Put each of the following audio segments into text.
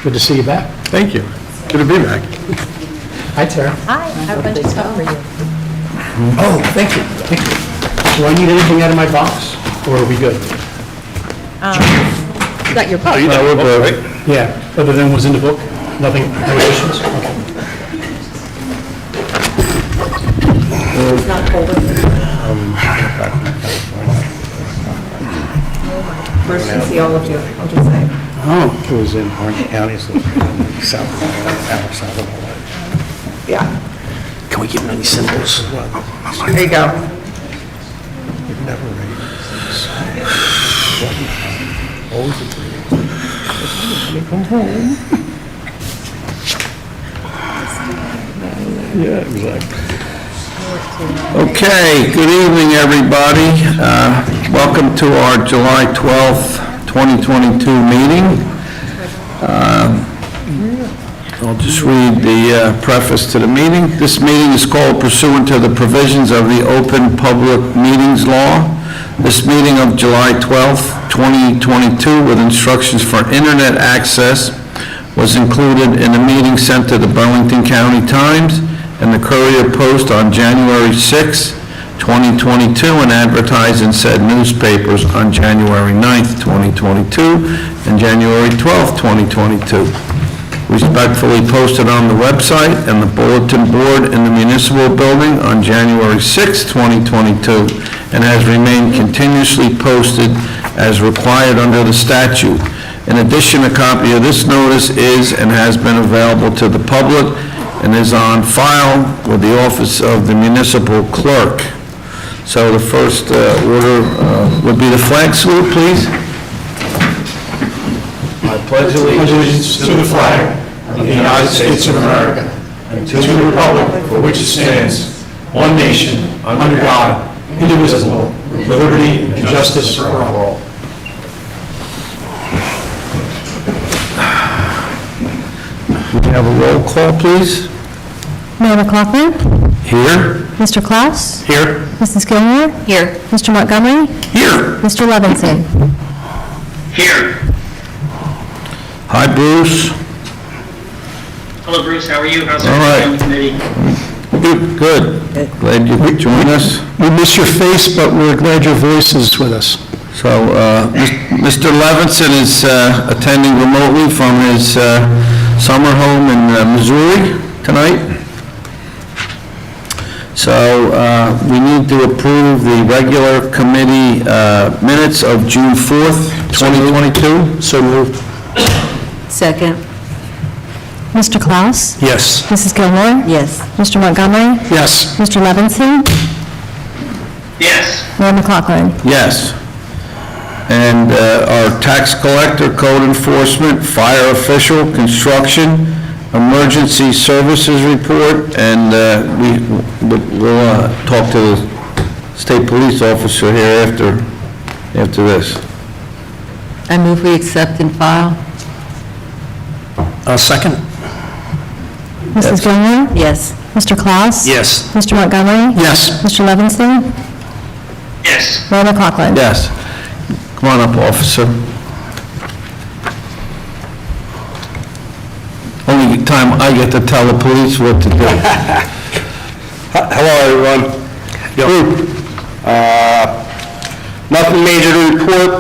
Good to see you back. Thank you. Good to be back. Hi, Tara. Hi, I have a bunch of stuff for you. Oh, thank you. Thank you. Do I need anything out of my box, or are we good? You got your book. We're good, right? Yeah, other than what's in the book? Nothing, no additions? Okay. It's not folded. First to see all of you, I'll just say. Oh. It was in Orange County, so south of Yeah. Can we give them any symbols? There you go. Yeah, exactly. Okay, good evening, everybody. Welcome to our July 12th, 2022 meeting. I'll just read the preface to the meeting. This meeting is called pursuant to the provisions of the Open Public Meetings Law. This meeting of July 12th, 2022, with instructions for internet access, was included in the meeting sent to the Burlington County Times and the Courier Post on January 6, 2022, and advertised in said newspapers on January 9th, 2022, and January 12th, 2022. Respectfully posted on the website and the bulletin board in the municipal building on January 6, 2022, and has remained continuously posted as required under the statute. In addition, a copy of this notice is and has been available to the public and is on file with the office of the municipal clerk. So the first order would be the flag salute, please. I pledge allegiance to the flag of the United States of America and to the republic for which it stands, one nation, under God, indivisible, with liberty and justice for all. We have a roll call, please. Mayor McLaughlin? Here. Mr. Klaus? Here. Mrs. Gilmore? Here. Mr. Montgomery? Here. Mr. Levinson? Here. Hi, Bruce. Hello, Bruce. How are you? How's All everyone on right. the committee? Good. Glad you could join us. We miss your face, but we're glad your voice is with us. So, Mr. Levinson is attending remotely from his summer home in Missouri tonight. So, we need to approve the regular committee minutes of June 4th, 2022. So moved. Second. Mr. Klaus? Yes. Mrs. Gilmore? Yes. Mr. Montgomery? Yes. Mr. Levinson? Yes. Mayor McLaughlin? Yes. And our tax collector, code enforcement, fire official, construction, emergency services report, and we'll talk to the state police officer here after this. I move we accept and file. Second? Mrs. Gilmore? Yes. Mr. Klaus? Yes. Mr. Montgomery? Yes. Mr. Levinson? Yes. Mayor McLaughlin? Yes. Come on up, officer. Only time I get to tell the police what to do. Hello, everyone. Nothing major to report,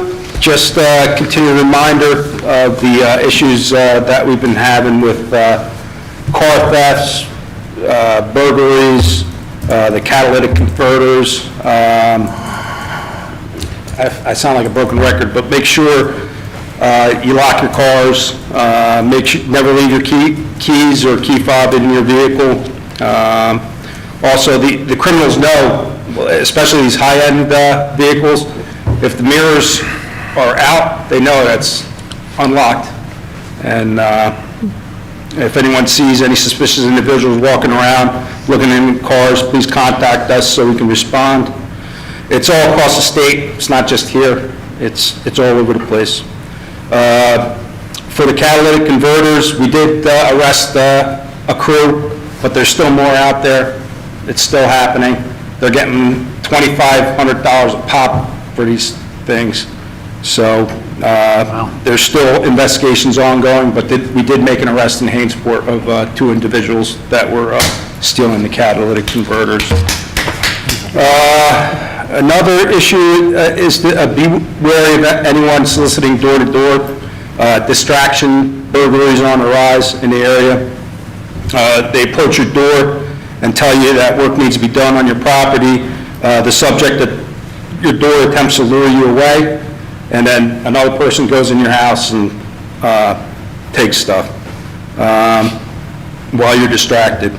just a continued reminder of the issues that we've been having with car thefts, burglaries, the catalytic converters. I sound like a broken record, but make sure you lock your cars, never leave your keys or key fob in your vehicle. Also, the criminals know, especially these high-end vehicles, if the mirrors are out, they know that's unlocked. And if anyone sees any suspicious individuals walking around, looking in cars, please contact us so we can respond. It's all across the state. It's not just here. It's all over the place. For the catalytic converters, we did arrest a crew, but there's still more out there. It's still happening. They're getting $2,500 a pop for these things. So There's still investigations ongoing, but we did make an arrest in Hainesport of 2 individuals that were stealing the catalytic converters. Another issue is to be wary of anyone soliciting door-to-door. Distraction, burglaries are on the rise in the area. They approach your door and tell you that work needs to be done on your property. The subject at your door attempts to lure you away, and then another person goes in your house and takes stuff while you're distracted.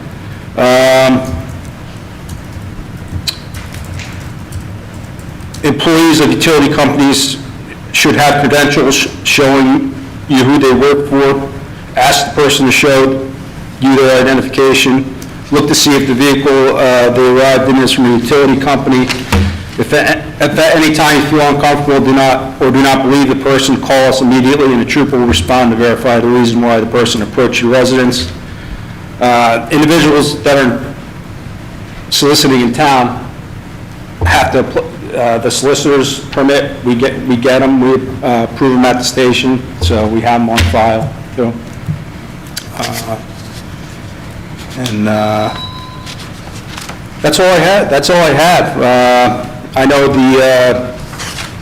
Employees of utility companies should have credentials showing you who they work for. Ask the person to show you their identification. Look to see if the vehicle they arrived in is from a utility company. If at any time you feel uncomfortable, do not believe the person, call us immediately, and a trooper will respond to verify the reason why the person approached your residence. Individuals that are soliciting in town have to, the solicitor's permit, we get them, we approve them at the station, so we have them on file, too. That's all I have. I know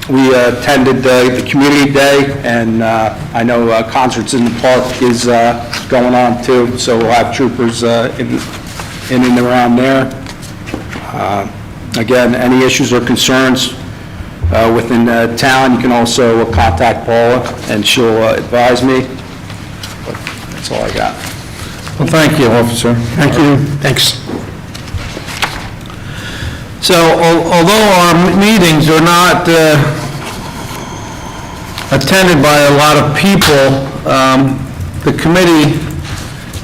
we attended the community day, and I know concerts in the park is going on too, so we'll have troopers in and around there. Again, any issues or concerns within town, you can also contact Paula, and she'll advise me. But that's all I got. Well, thank you, officer. Thank you. Thanks. So, although our meetings are not attended by a lot of people, the committee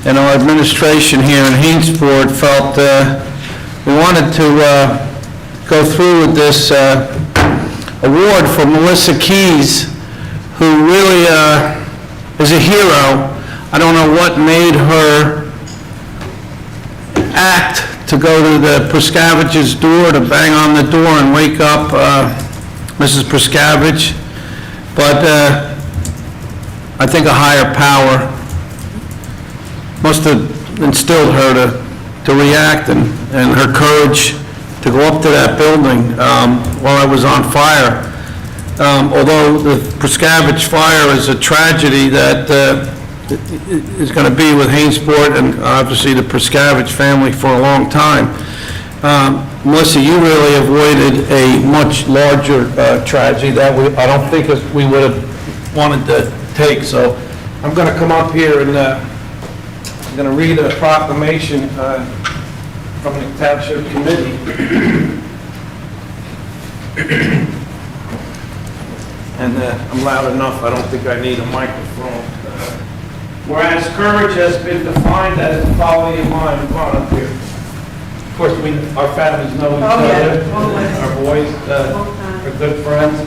and our administration here in Hainesport felt we wanted to go through with this award for Melissa Keys, who really is a hero. I don't know what made her act to go to the Priscavich's door, to bang on the door and wake up Mrs. Priscavich, but I think a higher power must have instilled her to react, and her courage to go up to that building while it was on fire. Although the Priscavich fire is a tragedy that is going to be with Hainesport and obviously the Priscavich family for a long time. Melissa, you really avoided a much larger tragedy that I don't think we would have wanted to take. So I'm going to come up here and I'm going to read a proclamation from the Township Committee. And I'm loud enough, I don't think I need a microphone. Whereas courage has been defined as the quality of mind, come on up here. Of course, our families know each other, our boys are good friends.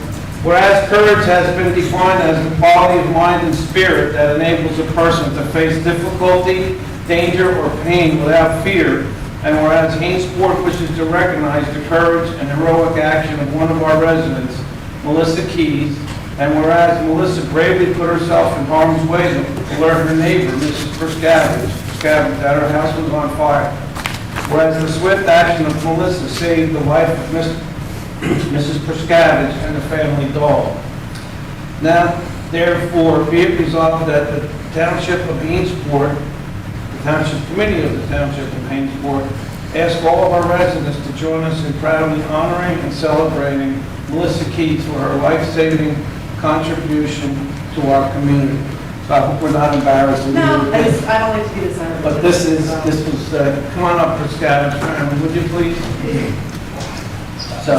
Whereas courage has been defined as the quality of mind and spirit that enables a person to face difficulty, danger, or pain without fear. And whereas Hainesport wishes to recognize the courage and heroic action of one of our residents, Melissa Keys, and whereas Melissa bravely put herself in harm's way to alert her neighbor, Mrs. Priscavich, that her house was on fire. Whereas the swift action of Melissa saved the life of Mrs. Priscavich and the family dog. Now, therefore, be it resolved that the Township of Hainesport, the Township Committee of the Township of Hainesport, ask all of our residents to join us in proudly honoring and celebrating Melissa Keys for her life-saving contribution to our community. So I hope we're not embarrassed. No, I don't like to be the But this was, come on up, Priscavich family, would you please? So,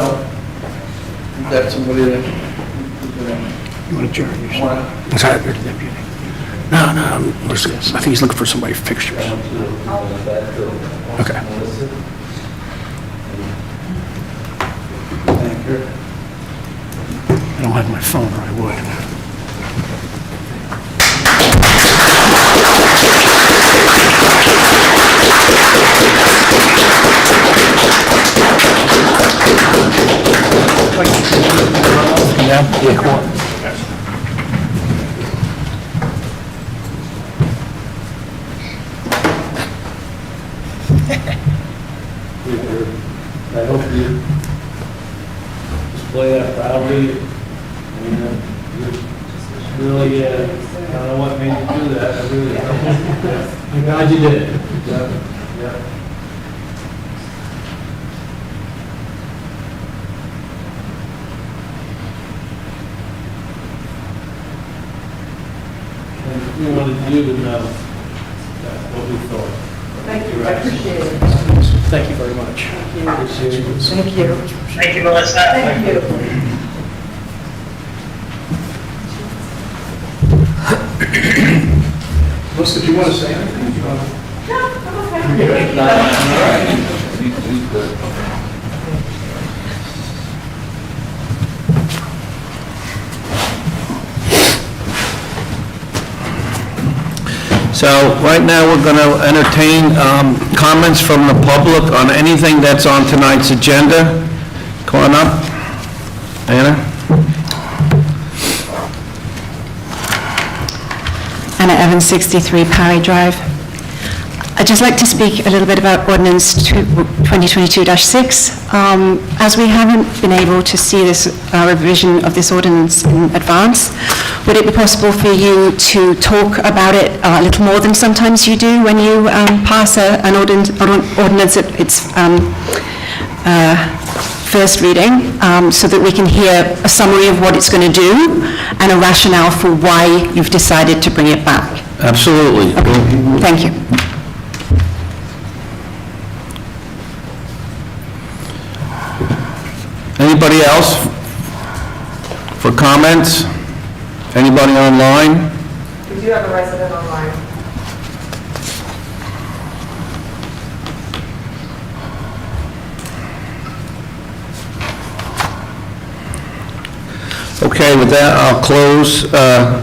we've got somebody that... You want to adjourn? Is that your deputy? No, I think he's looking for somebody fixtures. Okay. Thank you. I don't have my phone, or I would. Yeah, cool. you display that proudly. And you're really, I don't know what made you do that, I really don't. I'm glad you did it. Yeah. And we wanted you to know what we thought. Thank you, I appreciate it. Thank you very much. Thank you. Thank you, Melissa. Thank you. Melissa, do you want to say anything? No, I'm okay. So right now, we're going to entertain comments from the public on anything that's on tonight's agenda. Come on up. Anna? Anna Evans, 63 Parry Drive. I'd just like to speak a little bit about Ordinance 2022-6. As we haven't been able to see this revision of this ordinance in advance, would it be possible for you to talk about it a little more than sometimes you do when you pass an ordinance at its first reading, so that we can hear a summary of what it's going to do and a rationale for why you've decided to bring it back? Absolutely. Thank you. Anybody else for comments? Anybody online? We do have a resident online. Okay, with that, I'll close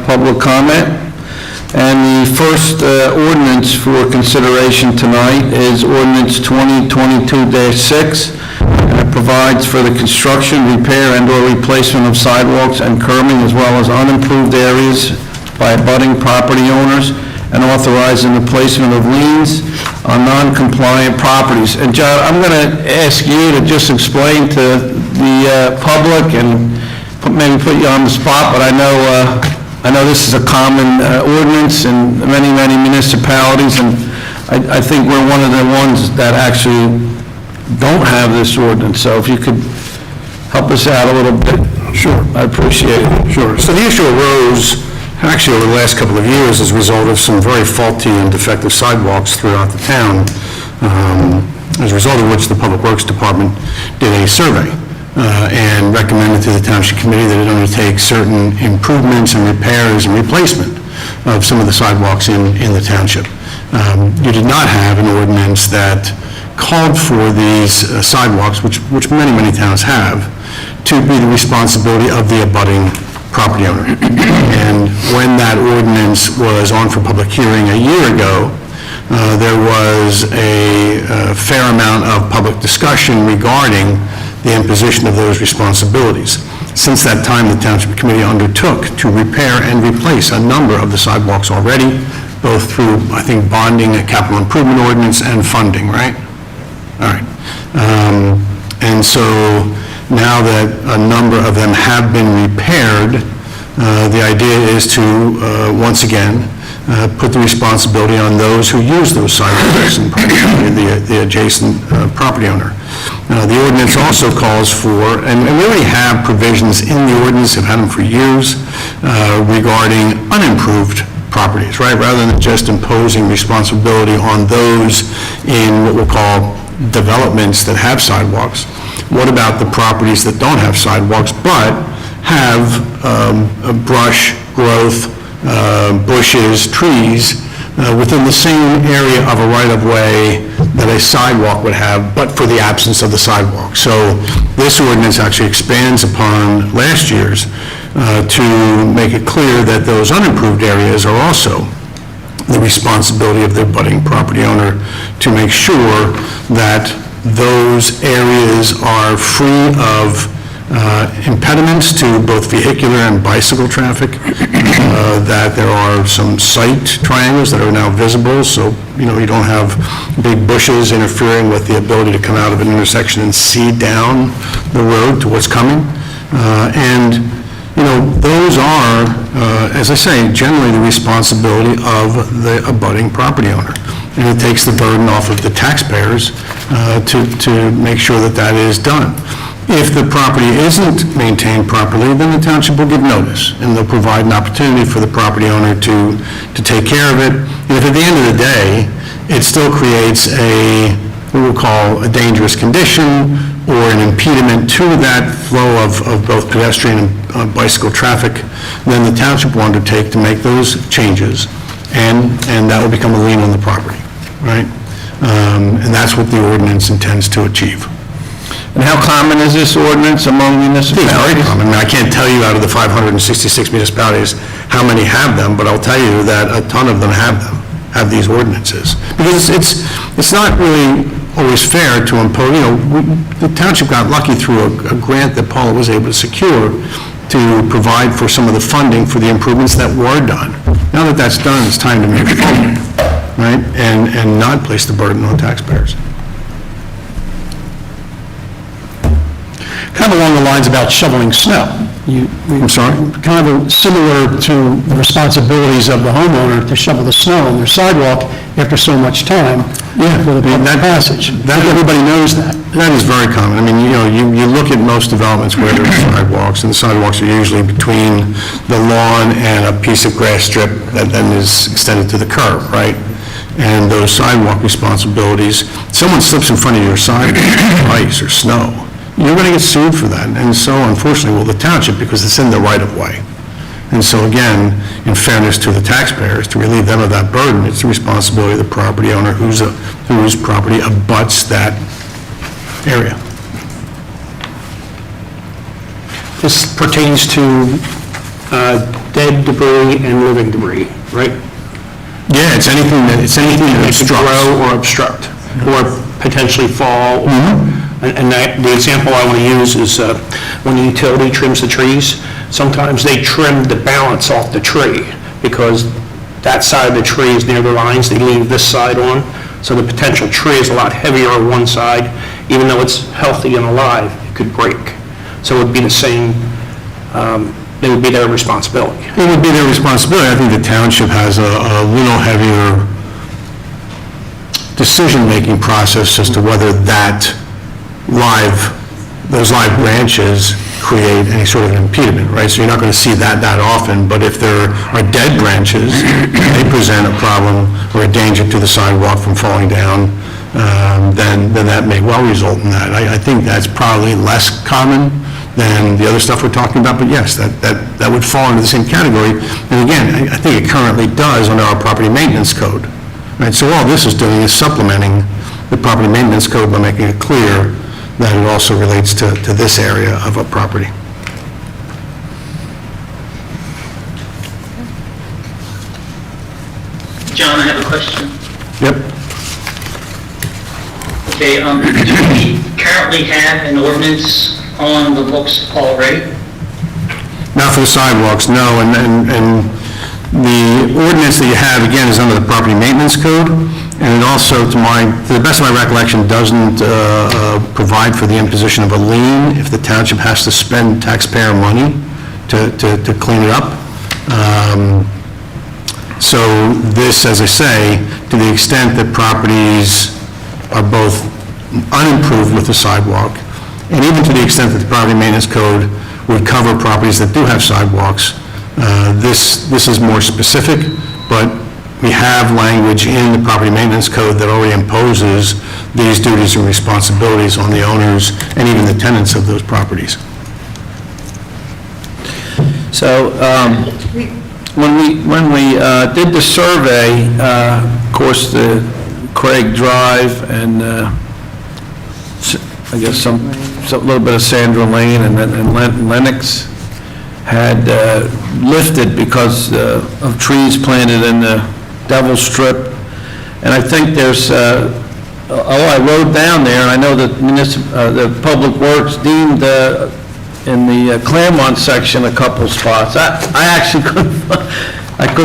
public comment. And the first ordinance for consideration tonight is ordinance 2022-6. And it provides for the construction, repair, and/or replacement of sidewalks and curbing, as well as unimproved areas by abutting property owners, and authorizing the placement of liens on non-compliant properties. And John, I'm going to ask you to just explain to the public and maybe put you on the spot, but I know this is a common ordinance in many, many municipalities, and I think we're one of the ones that actually don't have this ordinance, so if you could help us out a little bit. Sure. I appreciate it. Sure. So the issue arose, actually, over the last couple of years as a result of some very faulty and defective sidewalks throughout the town, as a result of which the Public Works Department did a survey and recommended to the Township Committee that it undertake certain improvements and repairs and replacement of some of the sidewalks in the township. You did not have an ordinance that called for these sidewalks, which many, many towns have, to be the responsibility of the abutting property owner. And when that ordinance was on for public hearing a year ago, there was a fair amount of public discussion regarding the imposition of those responsibilities. Since that time, the Township Committee undertook to repair and replace a number of the sidewalks already, both through, I think, bonding, a capital improvement ordinance, and funding, right? All right. And so now that a number of them have been repaired, the idea is to, once again, put the responsibility on those who use those sidewalks, and primarily the adjacent property owner. The ordinance also calls for, and we already have provisions in the ordinance, have had them for years, regarding unimproved properties, right? Rather than just imposing responsibility on those in what we'll call developments that have sidewalks. What about the properties that don't have sidewalks but have brush growth, bushes, trees within the same area of a right-of-way that a sidewalk would have, but for the absence of the sidewalk? So this ordinance actually expands upon last year's to make it clear that those unimproved areas are also the responsibility of the abutting property owner to make sure that those areas are free of impediments to both vehicular and bicycle traffic, that there are some sight triangles that are now visible, so, you don't have big bushes interfering with the ability to come out of an intersection and see down the road to what's coming. And, those are, as I say, generally the responsibility of the abutting property owner. And it takes the burden off of the taxpayers to make sure that that is done. If the property isn't maintained properly, then the township will give notice, and they'll provide an opportunity for the property owner to take care of it. And if at the end of the day, it still creates what we'll call a dangerous condition or an impediment to that flow of both pedestrian and bicycle traffic, then the township will undertake to make those changes, and that will become a lien on the property, right? And that's what the ordinance intends to achieve. And how common is this ordinance among municipalities? It's very common. I can't tell you out of the 566 municipalities how many have them, but I'll tell you that a ton of them have these ordinances. Because it's not really always fair to impose, the township got lucky through a grant that Paula was able to secure to provide for some of the funding for the improvements that were done. Now that that's done, it's time to move forward, right? And not place the burden on taxpayers. Kind of along the lines about shoveling snow. I'm sorry? Kind of similar to the responsibilities of the homeowner to shovel the snow on their sidewalk after so much time for the public passage. Everybody knows that. That is very common. I mean, you look at most developments where there's sidewalks, and the sidewalks are usually between the lawn and a piece of grass strip that then is extended to the curb, right? And those sidewalk responsibilities, someone slips in front of your sidewalk, ice or snow, you're going to get sued for that. And so, unfortunately, will the township, because it's in the right-of-way. And so, again, in fairness to the taxpayers, to relieve them of that burden, it's the responsibility of the property owner whose property abuts that area. This pertains to dead debris and living debris, right? Yeah, it's anything that That could obstructs. grow or obstruct, or potentially fall. And the example I want to use is when the utility trims the trees, sometimes they trim the balance off the tree because that side of the tree is near the lines, they leave this side on, so the potential tree is a lot heavier on one side, even though it's healthy and alive, it could break. So it would be the same, it would be their responsibility. It would be their responsibility. I think the township has a little heavier decision-making process as to whether those live branches create any sort of an impediment, right? So you're not going to see that often, but if there are dead branches, they present a problem or a danger to the sidewalk from falling down, then that may well result in that. I think that's probably less common than the other stuff we're talking about, but yes, that would fall into the same category. And again, I think it currently does under our property maintenance code, right? So all this is doing is supplementing the property maintenance code by making it clear that it also relates to this area of a property. John, I have a question. Yep. Okay, do we currently have an ordinance on the books already? Not for the sidewalks, no, and the ordinance that you have, again, is under the property maintenance code, and it also, to the best of my recollection, doesn't provide for the imposition of a lien if the township has to spend taxpayer money to clean it up. So this, as I say, to the extent that properties are both unimproved with the sidewalk, and even to the extent that the property maintenance code would cover properties that do have sidewalks, this is more specific, but we have language in the property maintenance code that already imposes these duties and responsibilities on the owners and even the tenants of those properties. So, when we did the survey, of course, the Craig Drive and, I guess a little bit of Sandra Lane and Lennox had lifted because of trees planted in the Devil Strip. And I think there's, I rode down there, and I know that the Public Works deemed in the Claremont section, a couple spots. I actually couldn't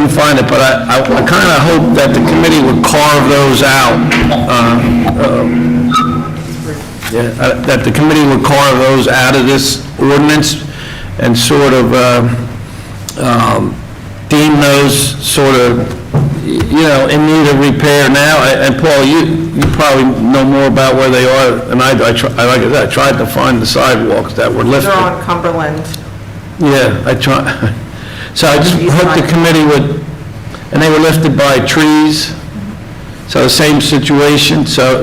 find it, but I kind of hope that the committee would carve those out. That the committee would carve those out of this ordinance and sort of deem those sort of, in need of repair now. And Paul, you probably know more about where they are than I do. Like I said, I tried to find the sidewalks that were lifted. They're on Cumberland. Yeah, I tried. So I just hope the committee would, and they were lifted by trees, so the same situation. So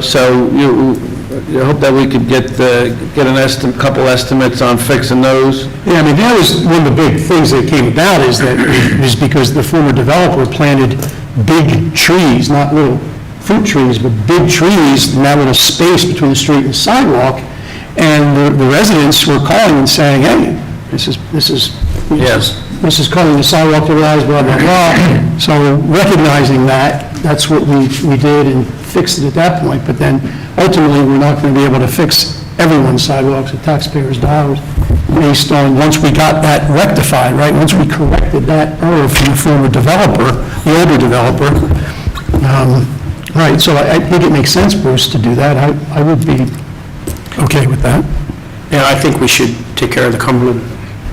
you hope that we could get an couple estimates on fixing those. Yeah, I mean, that was one of the big things that came about, is that it was because the former developer planted big trees, not little fruit trees, but big trees in that little space between the street and the sidewalk, and the residents were calling and saying, hey, this is cutting the sidewalk to rise, blah, blah, blah. So recognizing that, that's what we did and fixed it at that point, but then ultimately, we're not going to be able to fix everyone's sidewalks with taxpayers' dollars based on, once we got that rectified, right, once we corrected that error from the former developer, the older developer, right, so I think it makes sense, Bruce, to do that. I would be okay with that. Yeah, I think we should take care of the Cumberland,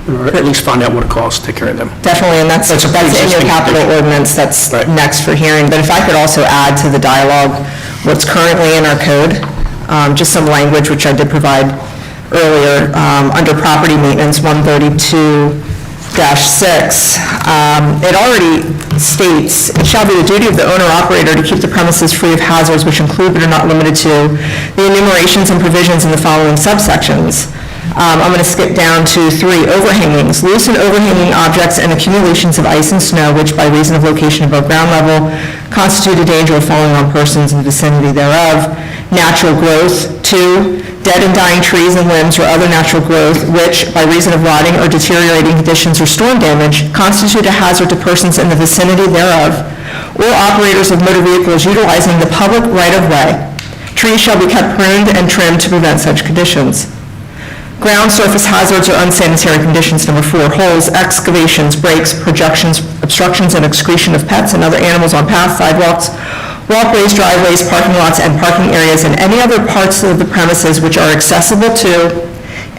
or at least find out what it costs to take care of them. Definitely, and that's in your pre-existing capital condition. ordinance, that's Right. next for hearing. But if I could also add to the dialogue what's currently in our code, just some language which I did provide earlier, under property maintenance 132-6, it already states, it shall be the duty of the owner-operator to keep the premises free of hazards which include but are not limited to the enumerations and provisions in the following subsections. I'm going to skip down to 3, overhangings. Loose and overhanging objects and accumulations of ice and snow which by reason of location above ground level constitute a danger of falling on persons in the vicinity thereof. Natural growth. 2, dead and dying trees and limbs or other natural growth which, by reason of rotting or deteriorating conditions or storm damage, constitute a hazard to persons in the vicinity thereof, or operators of motor vehicles utilizing the public right-of-way. Trees shall be kept pruned and trimmed to prevent such conditions. Ground surface hazards or unsanitary conditions. 4, holes, excavations, breaks, projections, obstructions, and excretion of pets and other animals on paths, sidewalks, walkways, driveways, parking lots, and parking areas, and any other parts of the premises which are accessible to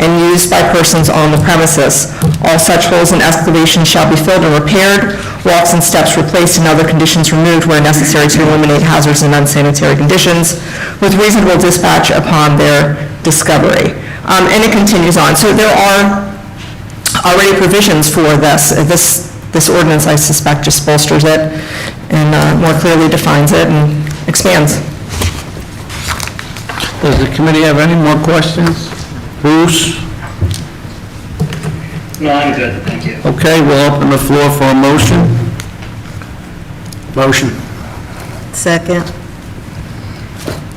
and used by persons on the premises. All such holes and excavations shall be filled and repaired, walks and steps replaced, and other conditions removed where necessary to eliminate hazards and unsanitary conditions, with reasonable dispatch upon their discovery. And it continues on. So there are already provisions for this. This ordinance, I suspect, just bolsters it and more clearly defines it and expands. Does the committee have any more questions? Bruce? No, I'm good, thank you. Okay, we'll open the floor for a motion. Motion. Second.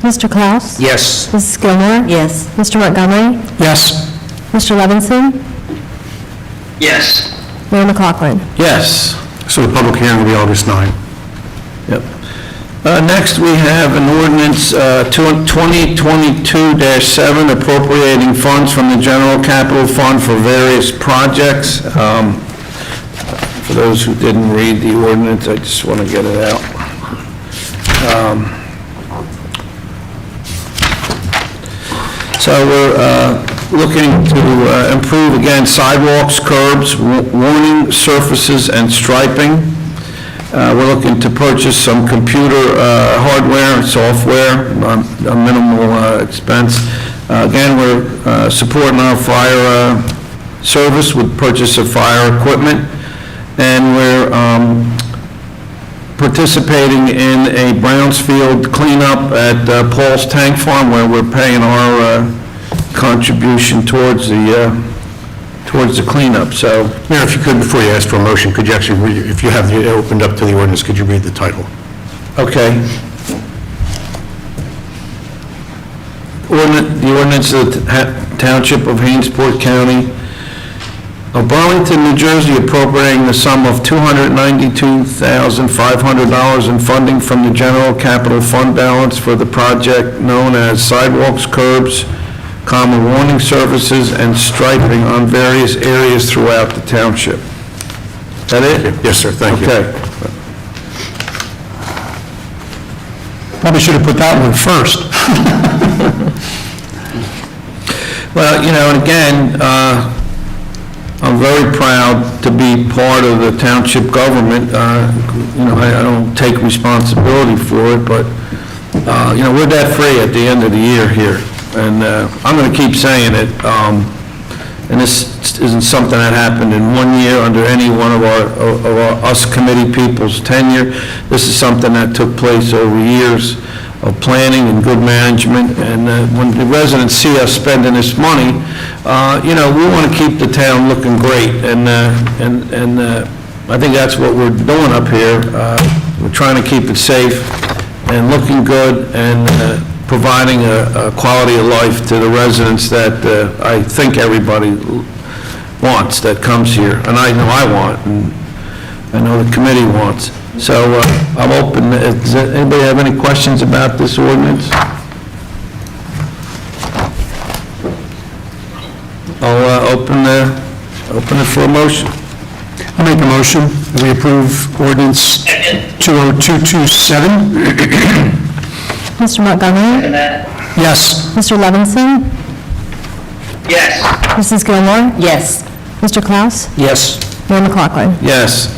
Mr. Klaus? Yes. Mrs. Gilmore? Yes. Mr. Montgomery? Yes. Mr. Levinson? Yes. Mayor McLaughlin? Yes. So the public hearing will be August 9. Yep. Next, we have an ordinance 2022-7 appropriating funds from the general capital fund for various projects. For those who didn't read the ordinance, I just want to get it out. So we're looking to improve, again, sidewalks, curbs, warning surfaces, and striping. We're looking to purchase some computer hardware and software, a minimal expense. Again, we're supporting our fire service with purchase of fire equipment, and we're participating in a Brownsfield cleanup at Paul's Tank Farm, where we're paying our contribution towards the cleanup. So, Mayor, if you could, before you ask for a motion, could you actually read, if you have it opened up to the ordinance, could you read the title? okay. The ordinance of the Township of Hainesport County of Burlington, New Jersey, appropriating the sum of $292,500 in funding from the general capital fund balance for the project known as sidewalks, curbs, warning surfaces and striping on various areas throughout the township. Is that it? Yes, sir, thank you. Okay. Probably should have put that one first. Well, and again, I'm very proud to be part of the township government. I don't take responsibility for it, but, we're debt-free at the end of the year here. And I'm going to keep saying it. And this isn't something that happened in 1 year under any one of us committee people's tenure. This is something that took place over years of planning and good management. And when the residents see us spending this money, we want to keep the town looking great. And I think that's what we're doing up here. We're trying to keep it safe and looking good and providing a quality of life to the residents that I think everybody wants that comes here. And I know I want, and I know the committee wants. So I'm open. Does anybody have any questions about this ordinance? I'll open it for a motion. I'll make a motion that we approve ordinance 20227. Mr. Montgomery? And that, Yes. Mr. Levinson? yes. Mrs. Gilmore? Yes. Mr. Klaus? Yes. Mayor McLaughlin? Yes.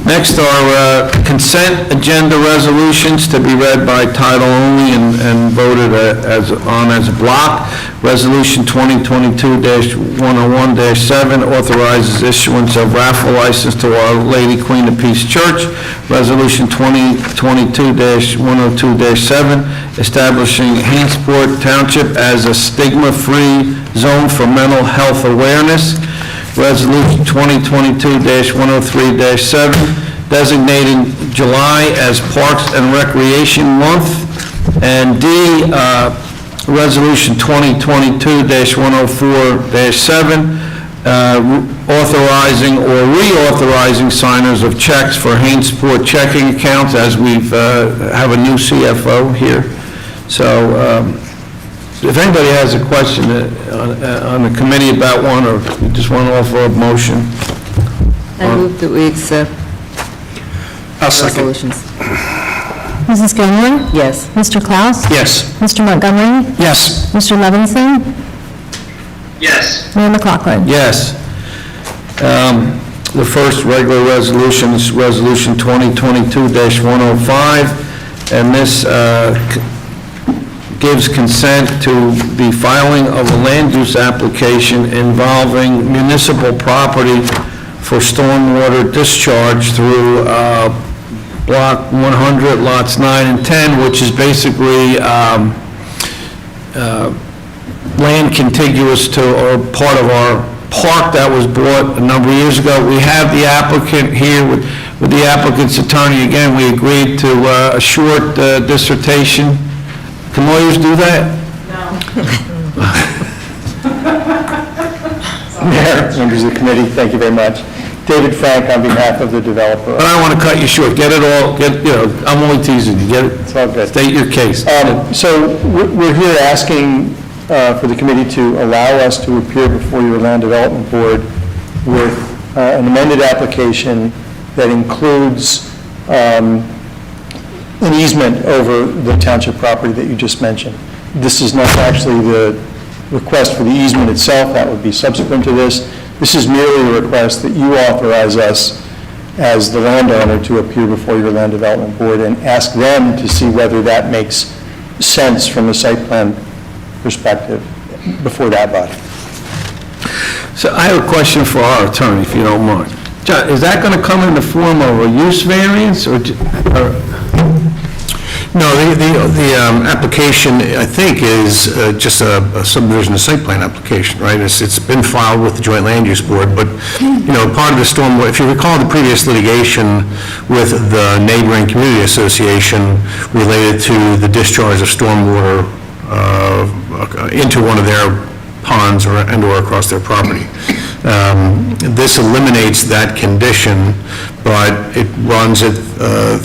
Next are consent agenda resolutions to be read by title only and voted as a block. Resolution 2022-101-7 authorizes issuance of raffle license to Our Lady Queen of Peace Church. Resolution 2022-102-7 establishing Hainsport Township as a stigma-free zone for mental health awareness. Resolution 2022-103-7, designating July as Parks and Recreation Month. And D, Resolution 2022-104-7, authorizing or reauthorizing signers of checks for Hainsport checking accounts, as we've have a new CFO here. So, if anybody has a question on the committee about one, or you just want to offer a motion. I move that we accept I'll second. resolutions. Mrs. Gilmore? Yes. Mr. Klaus? Yes. Mr. Montgomery? Yes. Mr. Levinson? Yes. Mayor McLaughlin? Yes. The first regular resolution is Resolution 2022-105, and this gives consent to the filing of a land use application involving municipal property for stormwater discharge through Block 100, lots 9 and 10, which is basically land contiguous to, or part of our park that was bought a number of years ago. We have the applicant here with the applicant's attorney. Again, we agreed to a short dissertation. Can lawyers do that? Mayor, members of the committee, thank you very much. David Frank on behalf of the developer. But I don't want to cut you short. Get it all, I'm only teasing you. Get it? It's all good. State your case. So we're here asking for the committee to allow us to appear before your Land Development Board with an amended application that includes an easement over the township property that you just mentioned. This is not actually the request for the easement itself. That would be subsequent to this. This is merely a request that you authorize us as the landowner to appear before your Land Development Board and ask them to see whether that makes sense from a site plan perspective before that body. So I have a question for our attorney, if you don't mind. John, is that going to come in the form of a use variance, or No, the application, I think, is just a subdivision of site plan application, right? It's been filed with the Joint Land Use Board, but, part of the stormwater, if you recall the previous litigation with the neighboring community association related to the discharge of stormwater into one of their ponds or across their property. This eliminates that condition, but it runs it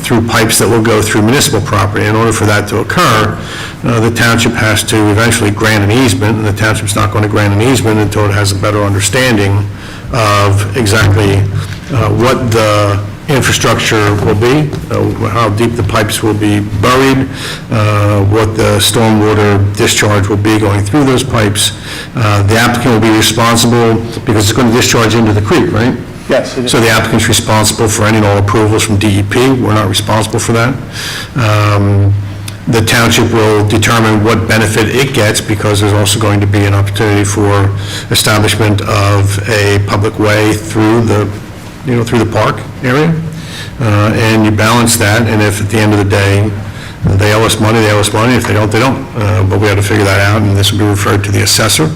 through pipes that will go through municipal property. In order for that to occur, the township has to eventually grant an easement, and the township's not going to grant an easement until it has a better understanding of exactly what the infrastructure will be, how deep the pipes will be buried, what the stormwater discharge will be going through those pipes. The applicant will be responsible, because it's going to discharge into the creek, right? Yes, it is. So the applicant's responsible for any and all approvals from DEP. We're not responsible for that. The township will determine what benefit it gets, because there's also going to be an opportunity for establishment of a public way through the, through the park area. And you balance that, and if at the end of the day, they owe us money, they owe us money. If they don't, they don't. But we have to figure that out, and this will be referred to the assessor.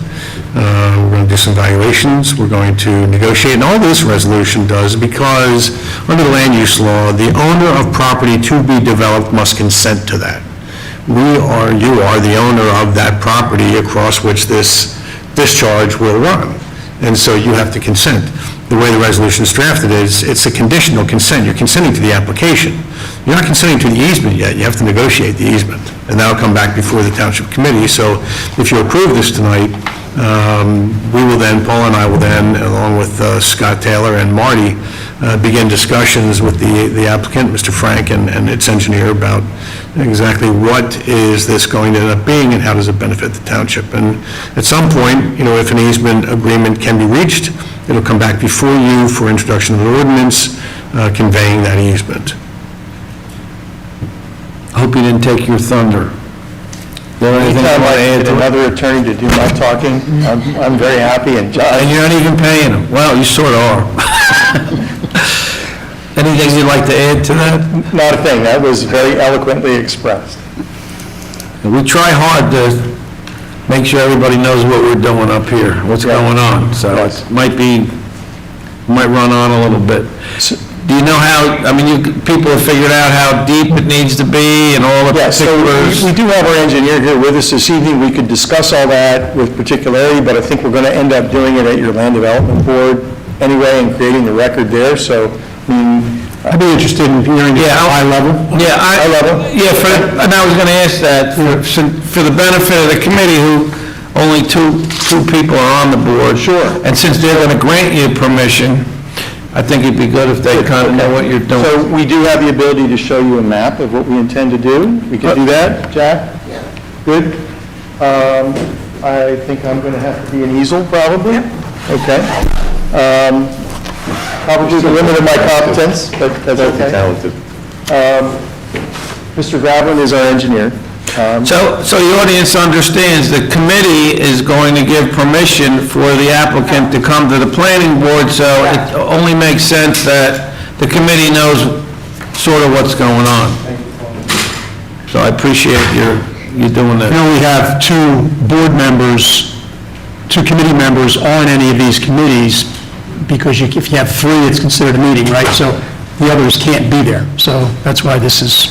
We're going to do some valuations. We're going to negotiate, and all this resolution does, because under the land use law, the owner of property to be developed must consent to that. You are the owner of that property across which this discharge will run, and so you have to consent. The way the resolution is drafted is, it's a conditional consent. You're consenting to the application. You're not consenting to the easement yet. You have to negotiate the easement, and that'll come back before the township committee. So if you approve this tonight, we will then, Paul and I will then, along with Scott Taylor and Marty, begin discussions with the applicant, Mr. Frank, and its engineer about exactly what is this going to end up being and how does it benefit the township. And at some point, if an easement agreement can be reached, it'll come back before you for introduction of an ordinance conveying that easement. Hope you didn't take your thunder. Anything you Anytime want I to add get to it? another attorney to do my talking, I'm very happy, and And you're not even paying them. Well, you sort of are. Anything you'd like to add to that? not a thing, that was very eloquently expressed. We try hard to make sure everybody knows what we're doing up here, what's going on. So Yes. it might run on a little bit. Do you know how, people have figured out how deep it needs to be and all the Yeah, so particulars? we do have our engineer here with us this evening. We could discuss all that with particularity, but I think we're going to end up doing it at your land development board anyway and creating the record there, so, I'd be interested in hearing it at a high level. Yeah, High level? and I was going to ask that, for the benefit of the committee, who only two people are on the board. Sure. And since they're going to grant you permission, I think it'd be good if they kind of know what you're doing. So we do have the ability to show you a map of what we intend to do. We could do that, Jack? Yeah. Good. I think I'm going to have to be an easel, probably. Okay. Probably the limit of my competence, but that's okay. Talented. Mr. Gravlin is our engineer. So the audience understands the committee is going to give permission for the applicant to come to the planning board, so it only makes sense that the committee knows sort of what's going on. So I appreciate you doing that. We have two committee members on any of these committees, because if you have three, it's considered a meeting, right? So the others can't be there, so that's why this is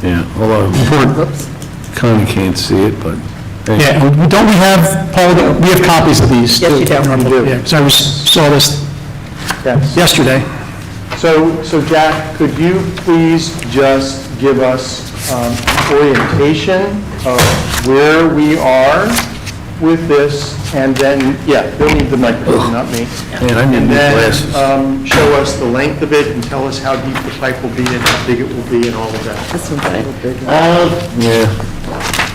Yeah, although kind of can't see it, but... Yeah, and don't we have, Paul, we have copies of these? Yes, you do. Yeah, so I saw this Yes. yesterday. So Jack, could you please just give us orientation of where we are with this, and then, they'll need the microphone, not me. Man, I need new glasses. And then show us the length of it and tell us how deep the pipe will be and how big it will be and all of that. This one's right.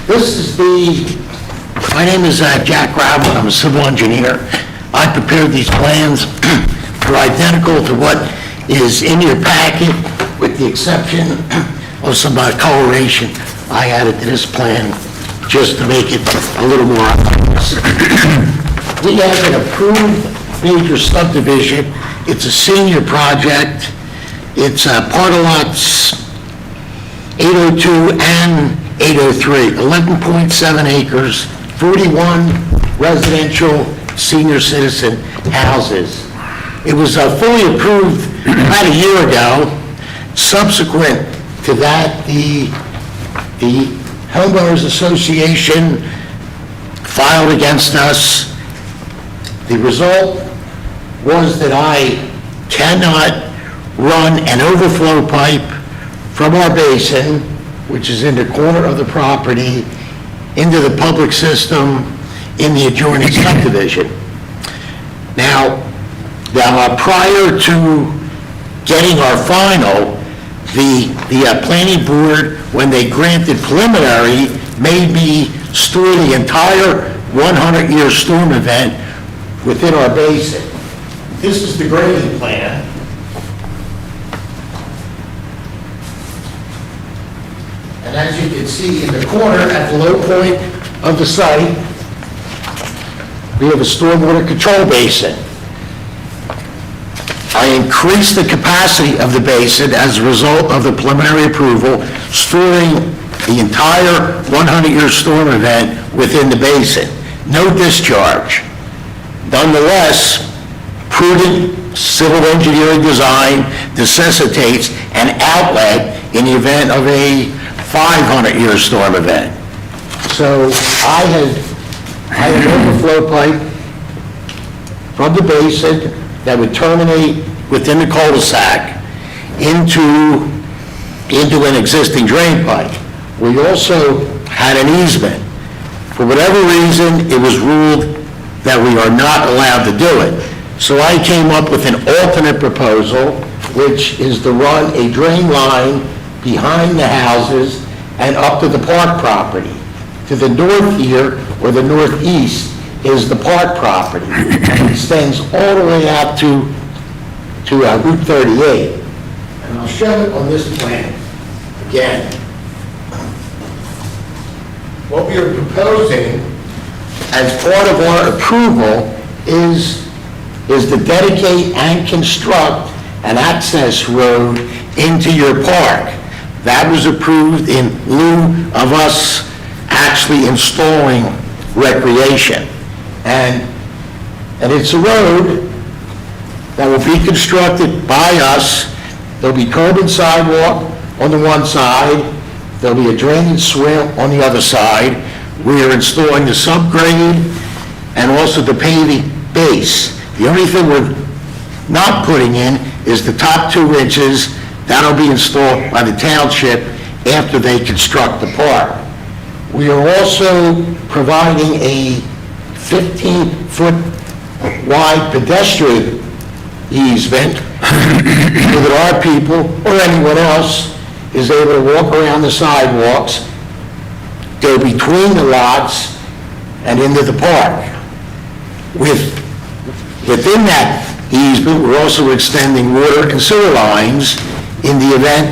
This is my name is Jack Gravel, I'm a civil engineer. I prepared these plans. They're identical to what is in your packet, with the exception of some coloration I added to this plan, just to make it a little more obvious. We have an approved major subdivision. It's a senior project. It's part of lots 802 and 803, 11.7 acres, 41 residential senior citizen houses. It was fully approved about a year ago. Subsequent to that, the Homeowners Association filed against us The result was that I cannot run an overflow pipe from our basin, which is in the corner of the property, into the public system in the adjoining subdivision. Now, prior to getting our final, the planning board, when they granted preliminary, made me store the entire 100-year storm event within our basin. This is the grading plan. And as you can see in the corner at the low point of the site, we have a stormwater control basin. I increased the capacity of the basin as a result of the preliminary approval, storing the entire 100-year storm event within the basin. No discharge. Nonetheless, prudent civil engineering design necessitates an outlet in the event of a 500-year storm event. So I had an overflow pipe from the basin that would terminate within the cul-de-sac into an existing drain pipe. We also had an easement. For whatever reason, it was ruled that we are not allowed to do it. So I came up with an alternate proposal, which is to run a drain line behind the houses and up to the park property. To the north here, or the northeast, is the park property. And it extends all the way out to Route 38. And I'll show it on this plan again. What we are proposing as part of our approval is to dedicate and construct an access road into your park. That was approved in lieu of us actually installing recreation. And it's a road that will be constructed by us. There'll be curb and sidewalk on the one side. There'll be a drainage swale on the other side. We are installing the subgrade and also the paving base. The only thing we're not putting in is the top 2 inches. That'll be installed by the township after they construct the park. We are also providing a 15-foot wide pedestrian easement so that our people, or anyone else, is able to walk around the sidewalks, go between the lots, and into the park. Within that easement, we're also extending water and sewer lines in the event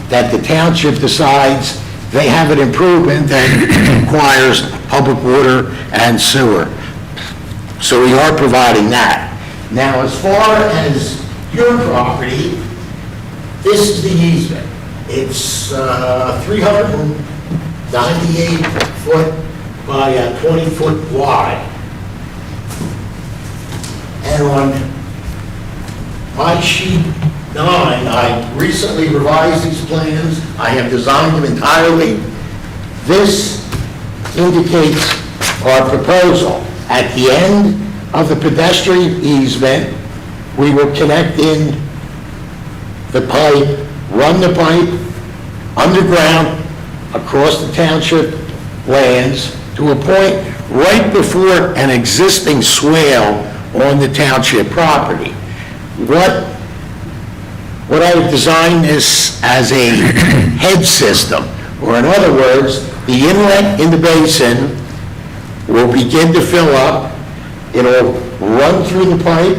that the township decides they have an improvement that requires public water and sewer. So we are providing that. Now, as far as your property, this is the easement. It's 398 foot by 20 foot wide. And on my sheet 9, I recently revised these plans. I have designed them entirely. This indicates our proposal. At the end of the pedestrian easement, we will connect in the pipe, run the pipe underground across the township lands to a point right before an existing swale on the township property. What I would design this as a head system, or in other words, the inlet in the basin will begin to fill up. It'll run through the pipe,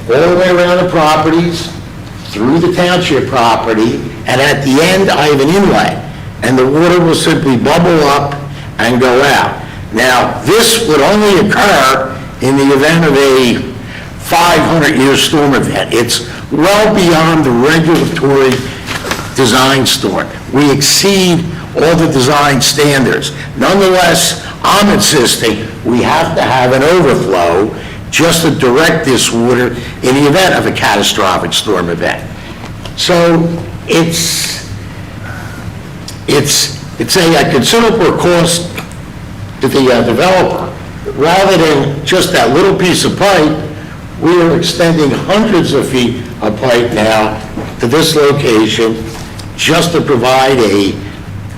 all the way around the properties, through the township property, and at the end, I have an inlet, and the water will simply bubble up and go out. Now, this would only occur in the event of a 500-year storm event. It's well beyond the regulatory design storm. We exceed all the design standards. Nonetheless, I'm insisting we have to have an overflow just to direct this water in the event of a catastrophic storm event. So it's a considerable cost to the developer, rather than just that little piece of pipe, we are extending hundreds of feet of pipe now to this location just to provide a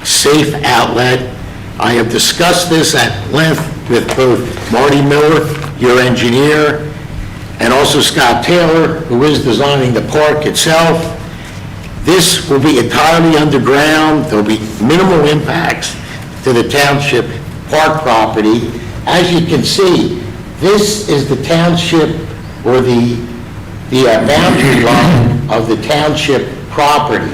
safe outlet. I have discussed this at length with both Marty Miller, your engineer, and also Scott Taylor, who is designing the park itself. This will be entirely underground. There'll be minimal impacts to the township park property. As you can see, this is the township, or the boundary line of the township property.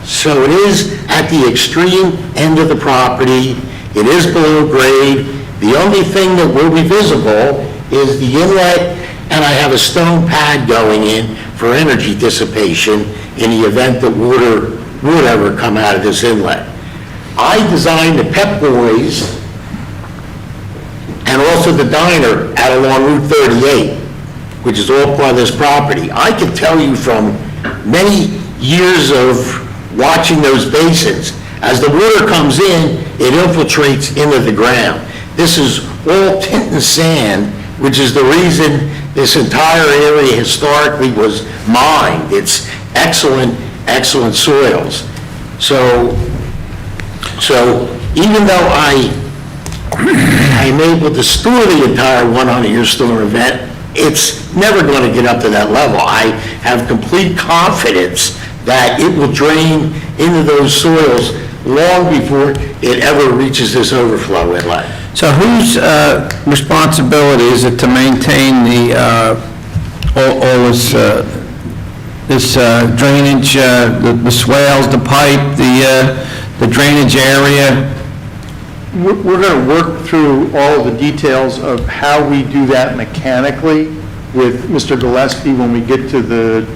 So it is at the extreme end of the property. It is below grade. The only thing that will be visible is the inlet, and I have a stone pad going in for energy dissipation in the event that water would ever come out of this inlet. I designed the Pep Boys and also the diner out along Route 38, which is all part of this property. I can tell you from many years of watching those basins, as the water comes in, it infiltrates into the ground. This is all tint and sand, which is the reason this entire area historically was mined. It's excellent, excellent soils. So even though I'm able to store the entire 100-year storm event, it's never going to get up to that level. I have complete confidence that it will drain into those soils long before it ever reaches this overflow inlet. So whose responsibility is it to maintain all this drainage, the swales, the pipe, the drainage area? We're going to work through all of the details of how we do that mechanically with Mr. Gillespie when we get to the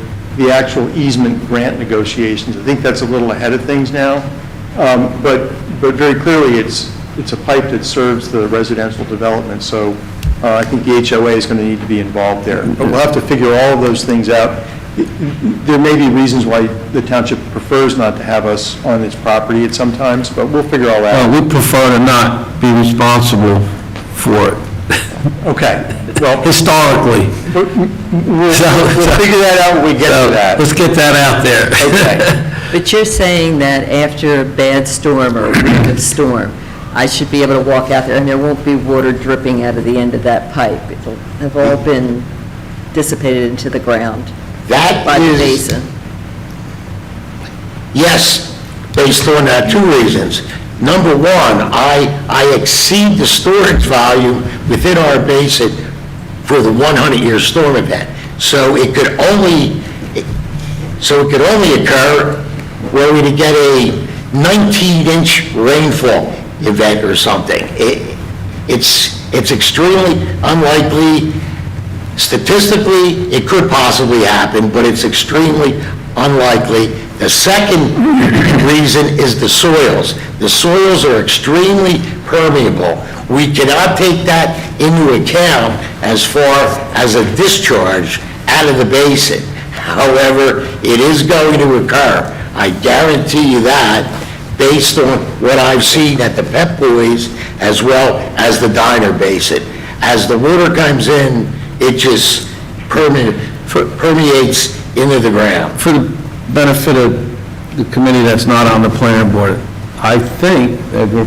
actual easement grant negotiations. I think that's a little ahead of things now, but very clearly it's a pipe that serves the residential development, so I think the HOA is going to need to be involved there. But we'll have to figure all of those things out. There may be reasons why the township prefers not to have us on its property at some times, but we'll figure all that out. Well, we prefer to not be responsible for it. Okay, well, Historically. we'll figure that out when we get to that. Let's get that out there. Okay. But you're saying that after a bad storm or a week of storm, I should be able to walk out there and there won't be water dripping out of the end of that pipe? It'll have all been dissipated into the ground That by the is, basin? yes, based on two reasons. Number one, I exceed the storage volume within our basin for the 100-year storm event. So it could only occur where we get a 19-inch rainfall event or something. It's extremely unlikely. Statistically, it could possibly happen, but it's extremely unlikely. The second reason is the soils. The soils are extremely permeable. We cannot take that into account as far as a discharge out of the basin. However, it is going to occur. I guarantee you that, based on what I've seen at the Pep Boys as well as the Diner Basin. As the water comes in, it just permeates into the ground. For the benefit of the committee that's not on the planning board, I think,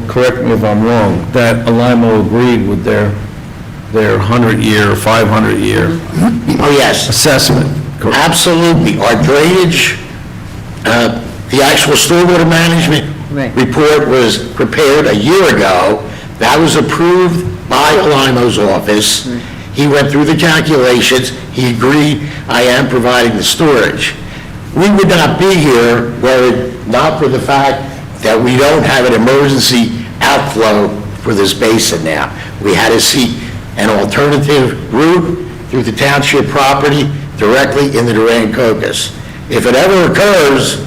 correct me if I'm wrong, that Alimo agreed with their 100-year, 500-year Oh, yes. assessment. Absolutely. Our drainage, the actual stormwater management Right. report was prepared a year ago. That was approved by Alimo's office. He went through the calculations. He agreed I am providing the storage. We would not be here were it not for the fact that we don't have an emergency outflow for this basin now. We had to seek an alternative route through the township property directly into the Rancocas. If it ever occurs,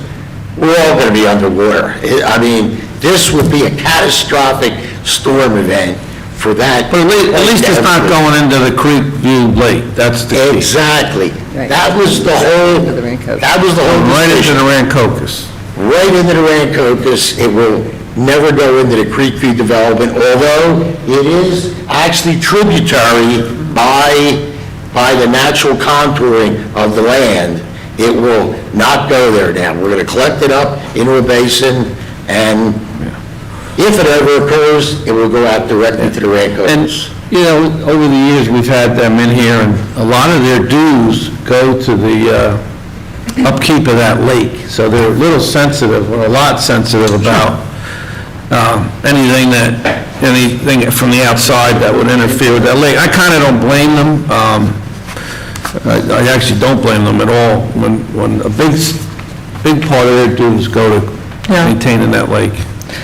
we're all going to be underwater. I mean, this would be a catastrophic storm event for that. But at least it's not going into the Creek View Lake, that's the key. Exactly. Right. That was the whole, Into the Rancocas. that was the whole Right into decision. the Rancocas. Right into the Rancocas. It will never go into the creek feed development, although it is actually tributary by the natural contouring of the land. It will not go there now. We're going to collect it up into a basin, and if it ever occurs, it will go out directly to the And, Rancocas. you know, over the years, we've had them in here, and a lot of their dues go to the upkeep of that lake. So they're a little sensitive, or a lot sensitive about anything from the outside that would interfere with that lake. I kind of don't blame them. I actually don't blame them at all when a big part of their dues go to maintaining that lake.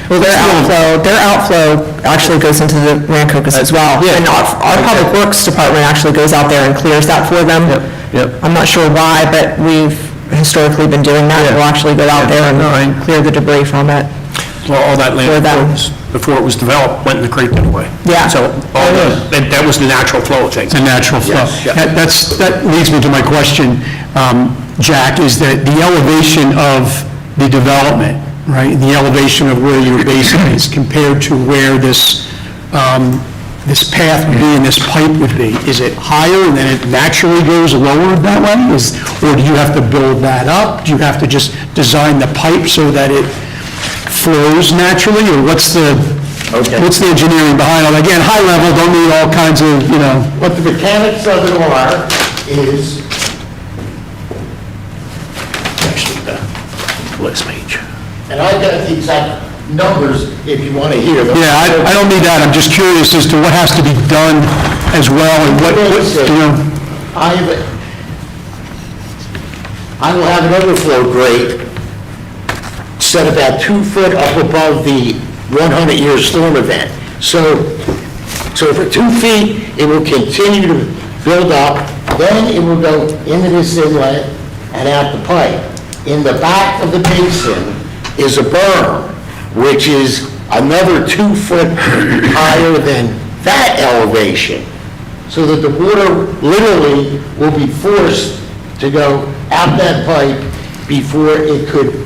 Well, their outflow actually goes into the Rancocas as well. Yeah. And our Public Works Department actually goes out there and clears that for them. Yep. I'm not sure why, but we've historically been doing that. We'll actually go out there and clear the debris from it. Well, all that For land them. before it was developed went in the creek anyway. Yeah. So that was the natural flow of things. The natural flow. That leads me to my question, Jack, is that the elevation of the development, right, the elevation of where your basin is compared to where this path would be and this pipe would be, is it higher and then it naturally goes lower that way? Or do you have to build that up? Do you have to just design the pipe so that it flows naturally, or what's the engineering behind it? Again, high level, don't need all kinds of, What the mechanics of it are is, actually, the list page. And I've got the exact numbers if you want to hear them. Yeah, I don't need that, I'm just curious as to what has to be done as well, and what, I will have an overflow grate set about 2 foot up above the 100-year storm event. So for 2 feet, it will continue to build up, then it will go into this inlet and out the pipe. In the back of the basin is a berm, which is another 2 foot higher than that elevation, so that the water literally will be forced to go out that pipe before it could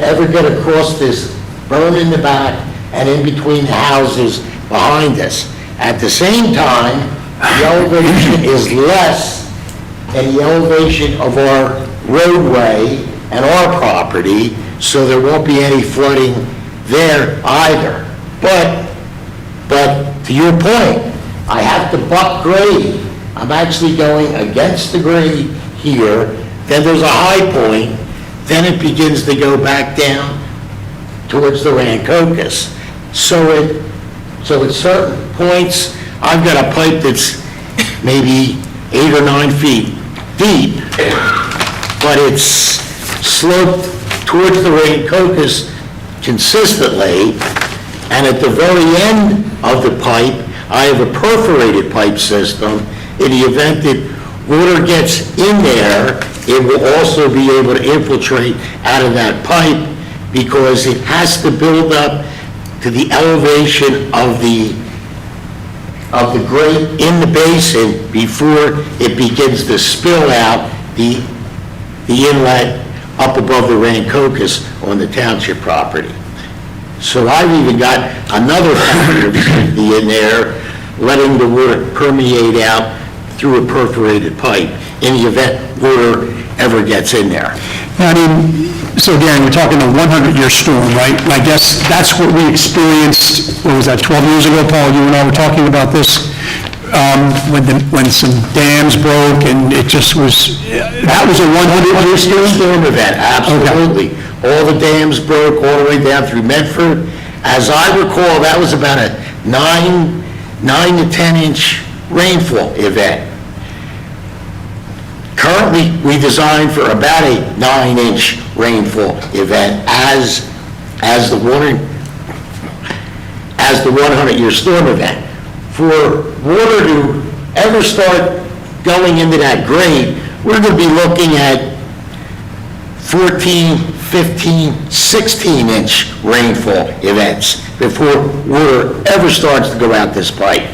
ever get across this berm in the back and in between the houses behind us. At the same time, the elevation is less than the elevation of our roadway and our property, so there won't be any flooding there either. But to your point, I have to buck grade. I'm actually going against the grade here, then there's a high point, then it begins to go back down towards the Rancocas. So at certain points, I've got a pipe that's maybe 8 or 9 feet deep, but it's sloped towards the Rancocas consistently, and at the very end of the pipe, I have a perforated pipe system. In the event that water gets in there, it will also be able to infiltrate out of that pipe, because it has to build up to the elevation of the grate in the basin before it begins to spill out the inlet up above the Rancocas on the township property. So I've even got another factor of safety in there, letting the water permeate out through a perforated pipe in the event water ever gets in there. I mean, so again, we're talking a 100-year storm, right? And I guess that's what we experienced, what was that, 12 years ago, Paul? You and I were talking about this, when some dams broke, and it just was, that was a 100-year storm? Storm event, absolutely. All the dams broke all the way down through Medford. As I recall, that was about a 9 to 10-inch rainfall event. Currently, we designed for about a 9-inch rainfall event as the 100-year storm event. For water to ever start going into that grade, we're going to be looking at 14, 15, 16-inch rainfall events before water ever starts to go out this pipe.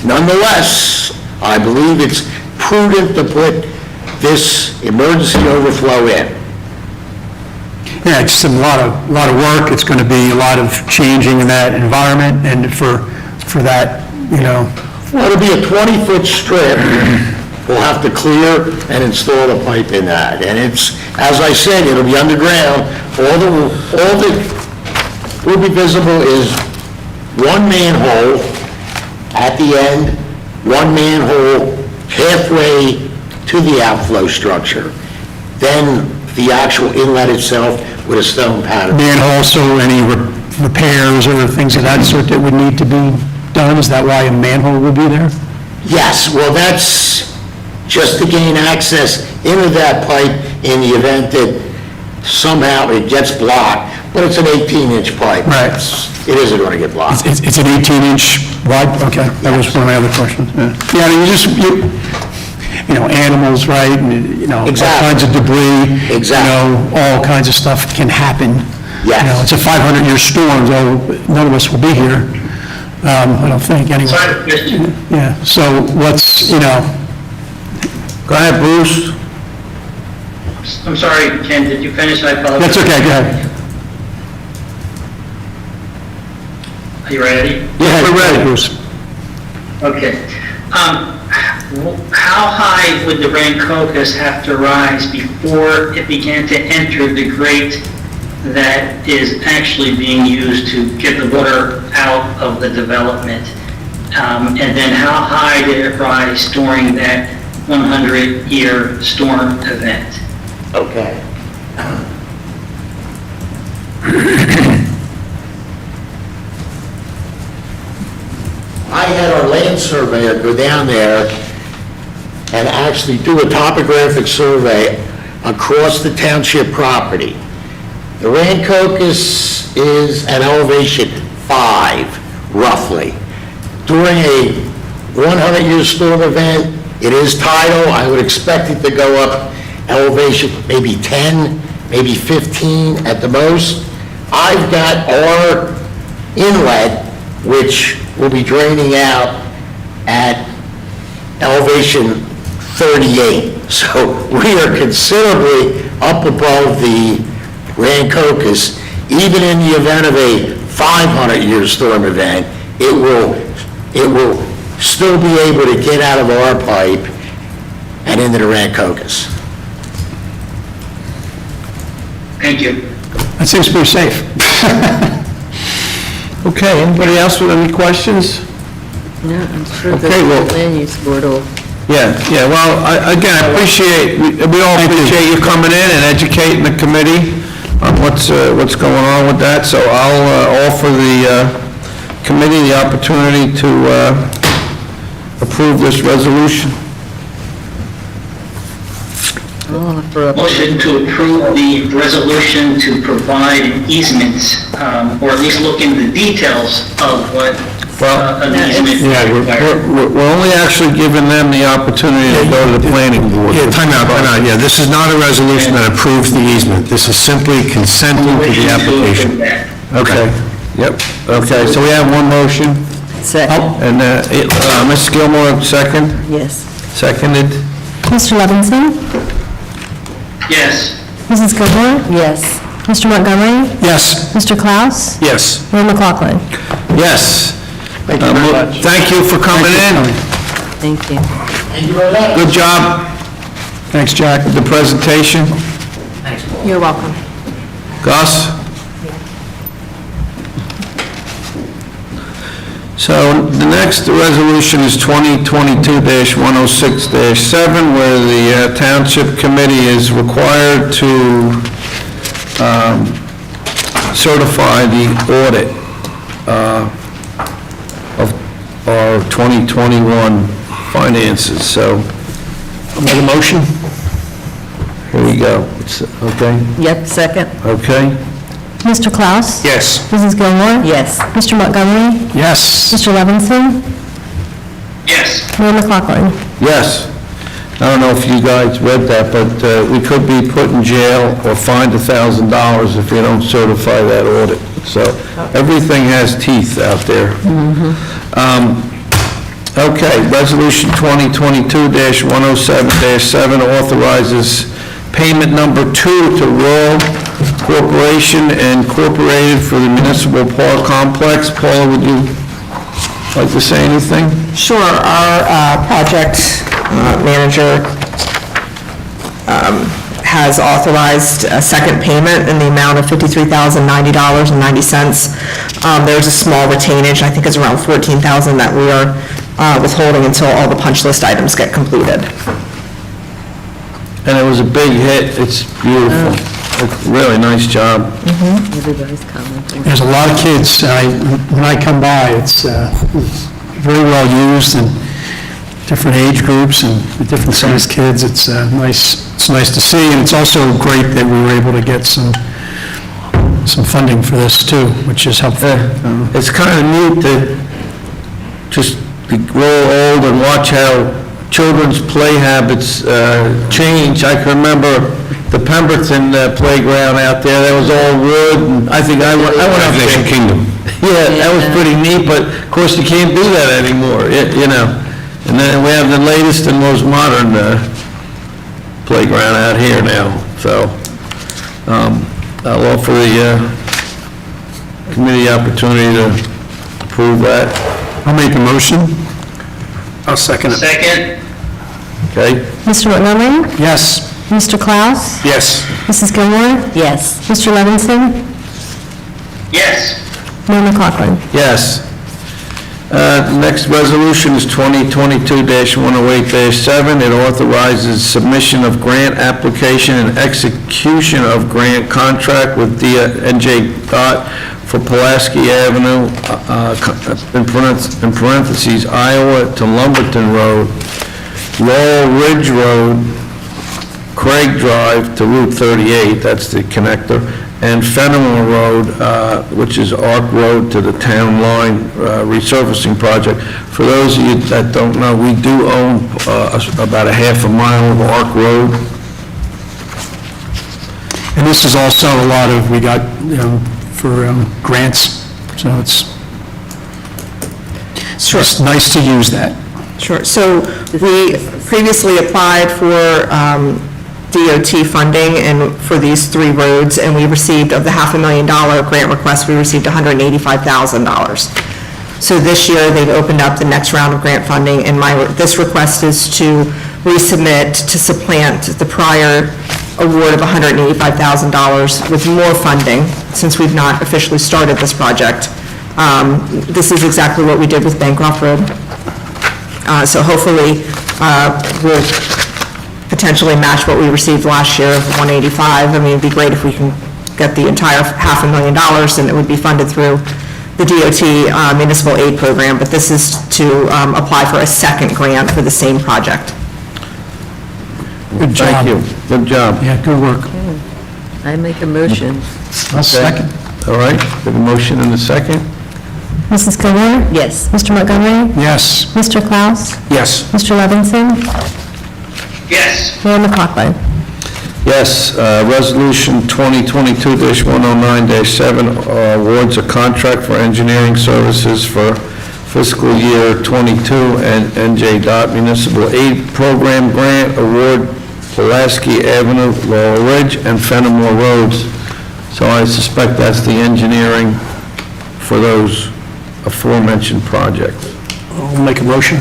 Nonetheless, I believe it's prudent to put this emergency overflow in. Yeah, it's a lot of work, it's going to be a lot of changing in that environment, and for that, Well, it'll be a 20-foot strip. We'll have to clear and install the pipe in that. And it's, as I said, it'll be underground. All that will be visible is one manhole at the end, one manhole halfway to the outflow structure. Then the actual inlet itself with a stone pattern. and also any repairs or things of that sort that would need to be done? Is that why a manhole would be there? Yes, well, that's just to gain access into that pipe in the event that somehow it gets blocked, but it's an 18-inch pipe. Right. It isn't going to get blocked. It's an 18-inch wide? Okay, that was one of my other questions. Yeah, I mean, animals, right, and, all Exactly. kinds of debris. Exactly. All kinds of stuff can happen. Yes. It's a 500-year storm, though none of us will be here, I don't think, anyway. Sorry, Christian. Yeah, so what's, Go ahead, Bruce. I'm sorry, Ken, did you finish? I apologize. that's okay, go ahead. Are you ready? Yeah, we're ready. Bruce. Okay. How high would the Rancocas have to rise before it began to enter the grate that is actually being used to get the water out of the development? And then how high did it rise during that 100-year storm event? Okay. I had our land surveyor go down there and actually do a topographic survey across the township property. The Rancocas is at elevation 5, roughly. During a 100-year storm event, it is tidal. I would expect it to go up elevation maybe 10, maybe 15 at the most. I've got our inlet, which will be draining out at elevation 38. So we are considerably up above the Rancocas. Even in the event of a 500-year storm event, it will still be able to get out of our pipe and into the Rancocas. Thank you. That seems pretty safe. Okay, anybody else with any questions? No, I'm sure the Okay, well- land use board will. Yeah, well, I appreciate, we all appreciate you coming in and educating the committee on what's going on with that, so I'll offer the committee the opportunity to approve this resolution. Motion to approve the resolution to provide an easement, or at least look into the details of what an easement Yeah, we're only actually giving them the opportunity to go to the planning board. Yeah, time out. Yeah, this is not a resolution that approves the easement. This is simply consenting to the application. Okay, yep, okay, so we have one motion, Second, and Ms. Gilmore, second, yes. seconded. Mr. Levinson? Yes. Mrs. Gilmore? Yes. Mr. Montgomery? Yes. Mr. Klaus? Yes. Mayor McLaughlin? Yes. Thank you very much. Thank you for coming in. Thank you. Thank you very much. Good job Thanks, Jack. with the presentation. You're welcome. Gus? So the next resolution is 2022-106-7, where the Township Committee is required to certify the audit of our 2021 finances. So, Make a motion? here we go. Okay? Yep, second? Okay? Mr. Klaus? Yes. Mrs. Gilmore? Yes. Mr. Montgomery? Yes. Mr. Levinson? Yes. Mayor McLaughlin? Yes. I don't know if you guys read that, but we could be put in jail or fined $1,000 if you don't certify that audit. So everything has teeth out there. Okay, Resolution 2022-107-7 authorizes payment number 2 to Rural Corporation Incorporated for the Municipal Park Complex. Paula, would you like to say anything? Sure, our project manager has authorized a second payment in the amount of $53,090.90. There's a small retainage, I think it's around $14,000 that we are withholding until all the punch list items get completed. And it was a big hit. It's beautiful. Really nice job. Everybody's commenting. There's a lot of kids, when I come by, it's very well used, and different age groups and different sized kids. It's nice to see, and it's also great that we were able to get some funding for this too, which is helpful. It's kind of neat to just to grow old and watch how children's play habits change. I can remember the Pemberton playground out there, that was all wood, and I think I went up there. Kingdom. Yeah, that was pretty neat, but of course you can't do that anymore, you know. And then we have the latest and most modern playground out here now, so I'll offer the committee opportunity to approve that. I'll make a motion. I'll second it. Second? Okay? Mr. Montgomery? Yes. Mr. Klaus? Yes. Mrs. Gilmore? Yes. Mr. Levinson? Yes. Mayor McLaughlin? Yes. Next resolution is 2022-108-7. It authorizes submission of grant application and execution of grant contract with NJ DOT for Pulaski Avenue, in parentheses, Iowa to Lumberton Road, Laurel Ridge Road, Craig Drive to Route 38, that's the connector, and Fenimore Road, which is Arc Road to the town line resurfacing project. For those of you that don't know, we do own about a half a mile of Arc Road. And this is also a lot of, we got, for grants, so it's just nice to use that. Sure, so we previously applied for DOT funding and for these three roads, and we received, of the $500,000 grant request, we received $185,000. So this year, they've opened up the next round of grant funding, and this request is to resubmit to supplant the prior award of $185,000 with more funding, since we've not officially started this project. This is exactly what we did with Bancroft Road. So hopefully, we'll potentially match what we received last year of $185. I mean, it'd be great if we can get the entire $500,000, and it would be funded through the DOT municipal aid program, but this is to apply for a second grant for the same project. Good job. Thank you. Good job. Yeah, good work. I make a motion. I'll second. All right, we have a motion and a second. Mrs. Gilmore? Yes. Mr. Montgomery? Yes. Mr. Klaus? Yes. Mr. Levinson? Yes. Mayor McLaughlin? Yes, resolution 2022-109-7 awards a contract for engineering services for fiscal year '22 and NJ DOT Municipal Aid Program Grant Award, Pulaski Avenue, Laurel Ridge, and Fenimore Roads. So I suspect that's the engineering for those aforementioned projects. I'll make a motion.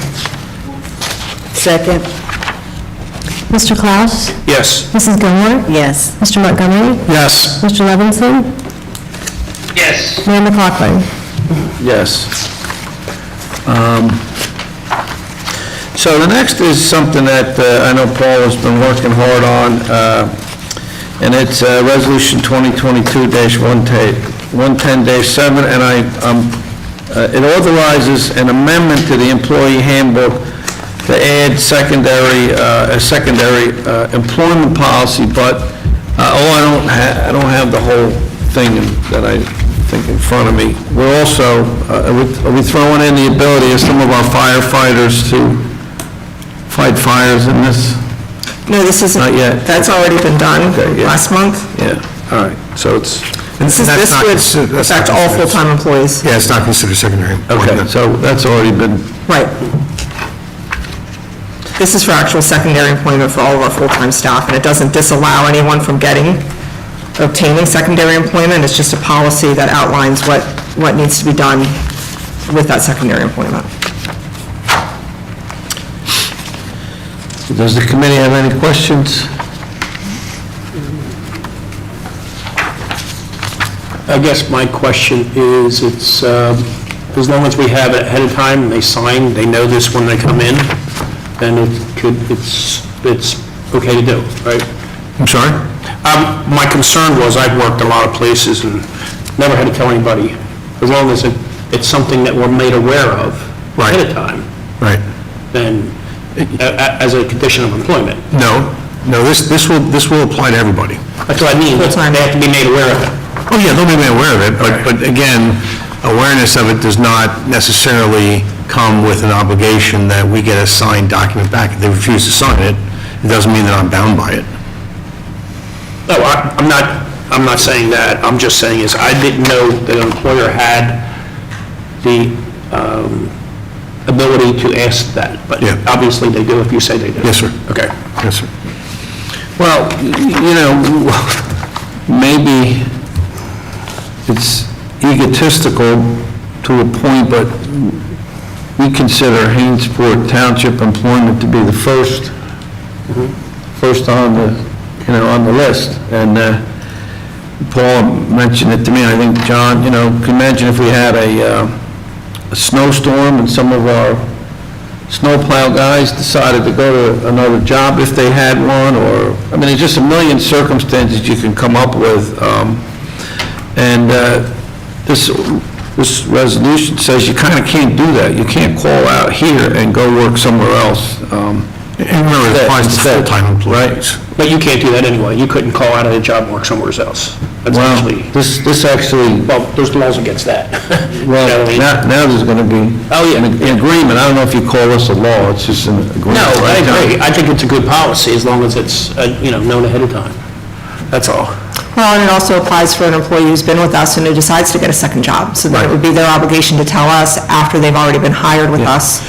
Second? Mr. Klaus? Yes. Mrs. Gilmore? Yes. Mr. Montgomery? Yes. Mr. Levinson? Yes. Mayor McLaughlin? Yes. So the next is something that I know Paul has been working hard on, and it's Resolution 2022-110-7, and it authorizes an amendment to the employee handbook to add a secondary employment policy, but I don't have the whole thing that I think in front of me. We're also, are we throwing in the ability of some of our firefighters to fight fires in this? No, this isn't. Not yet. That's already been done Okay, yeah. last month. Yeah, all right, so it's, This would affect all full-time employees. Yeah, it's not considered secondary. okay, so that's already been, Right. This is for actual secondary employment for all of our full-time staff, and it doesn't disallow anyone from getting obtaining secondary employment. It's just a policy that outlines what needs to be done with that secondary employment. Does the committee have any questions? I guess my question is, it's, as long as we have it ahead of time, and they sign, they know this when they come in, then it's okay to do, right? I'm sorry? My concern was, I've worked a lot of places and never had to tell anybody, as long as it's something that we're made aware of Right. ahead of time, Right. then, as a condition of employment. No, this will apply to everybody. That's what I mean, they have to be made aware of it. Oh, yeah, they'll be made aware of it, but again, awareness of it does not necessarily come with an obligation that we get a signed document back. If they refuse to sign it, it doesn't mean that I'm bound by it. No, I'm not saying that, I'm just saying is, I didn't know that an employer had the ability to ask that, but Yeah. obviously they do if you say they do. Yes, sir. Okay. Yes, sir. Well, maybe it's egotistical to a point, but we consider Hainesport Township employment to be the first on the, on the list. And Paul mentioned it to me, I think, John, can you imagine if we had a snowstorm and some of our snowplow guys decided to go to another job if they had one, or, there's just a million circumstances you can come up with. And this resolution says you kind of can't do that. You can't call out here and go work somewhere else. And remember, it applies to Instead, full-time employees. But you can't do that anyway, you couldn't call out of a job and work somewhere else. That's Well, actually, this actually, well, there's laws against that. well, You know what I mean? now there's going to be Oh, yeah. an agreement. I don't know if you call this a law, it's just an agreement. No, I right, John? agree, I think it's a good policy as long as it's, known ahead of time. That's all. Well, and it also applies for an employee who's been with us and who decides to get a second job. So then it would be their obligation to tell us after they've already been hired with us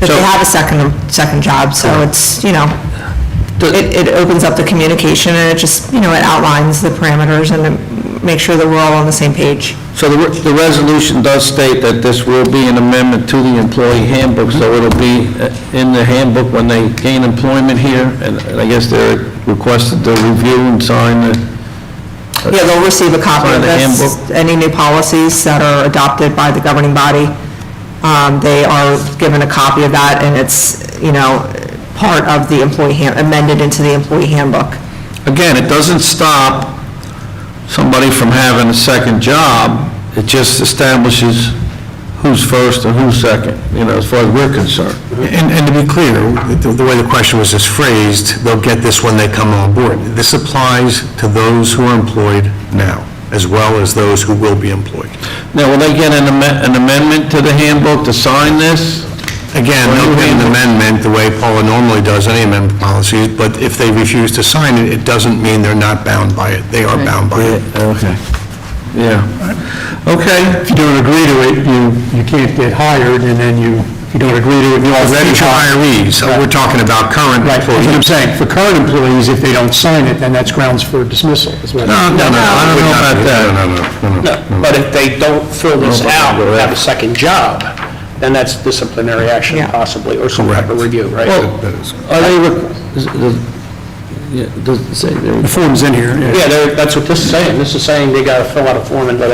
that they have a second job. So it's, it opens up the communication and it just, it outlines the parameters and it makes sure that we're all on the same page. So the resolution does state that this will be an amendment to the employee handbook, so it'll be in the handbook when they gain employment here, and I guess they're requested to review and sign the... Yeah, they'll receive a copy Sign of the this. handbook. Any new policies that are adopted by the governing body, they are given a copy of that, and it's, part of the amended into the employee handbook. Again, it doesn't stop somebody from having a second job, it just establishes who's first and who's second, as far as we're concerned. And to be clear, the way the question was just phrased, they'll get this when they come on board. This applies to those who are employed now, as well as those who will be employed. Now, will they get an amendment to the handbook to sign this? Again, they'll get an amendment the way Paula normally does any amendment policies, but if they refuse to sign it, it doesn't mean they're not bound by it. They are bound by it. Okay. Yeah. Okay. If you don't agree to it, you can't get hired, and then if you don't agree to it, you already Future hired. hirees, we're talking about current Right, that's what I'm employees. saying. For current employees, if they don't sign it, then that's grounds for dismissal. Is what- No, I don't know about that. No, but if they don't fill this out and have a second job, then that's disciplinary action Yeah. possibly, or some type of review, right? Well, are they, does it say there? The form's in here. yeah. Yeah, that's what this is saying. This is saying they gotta fill out a form and let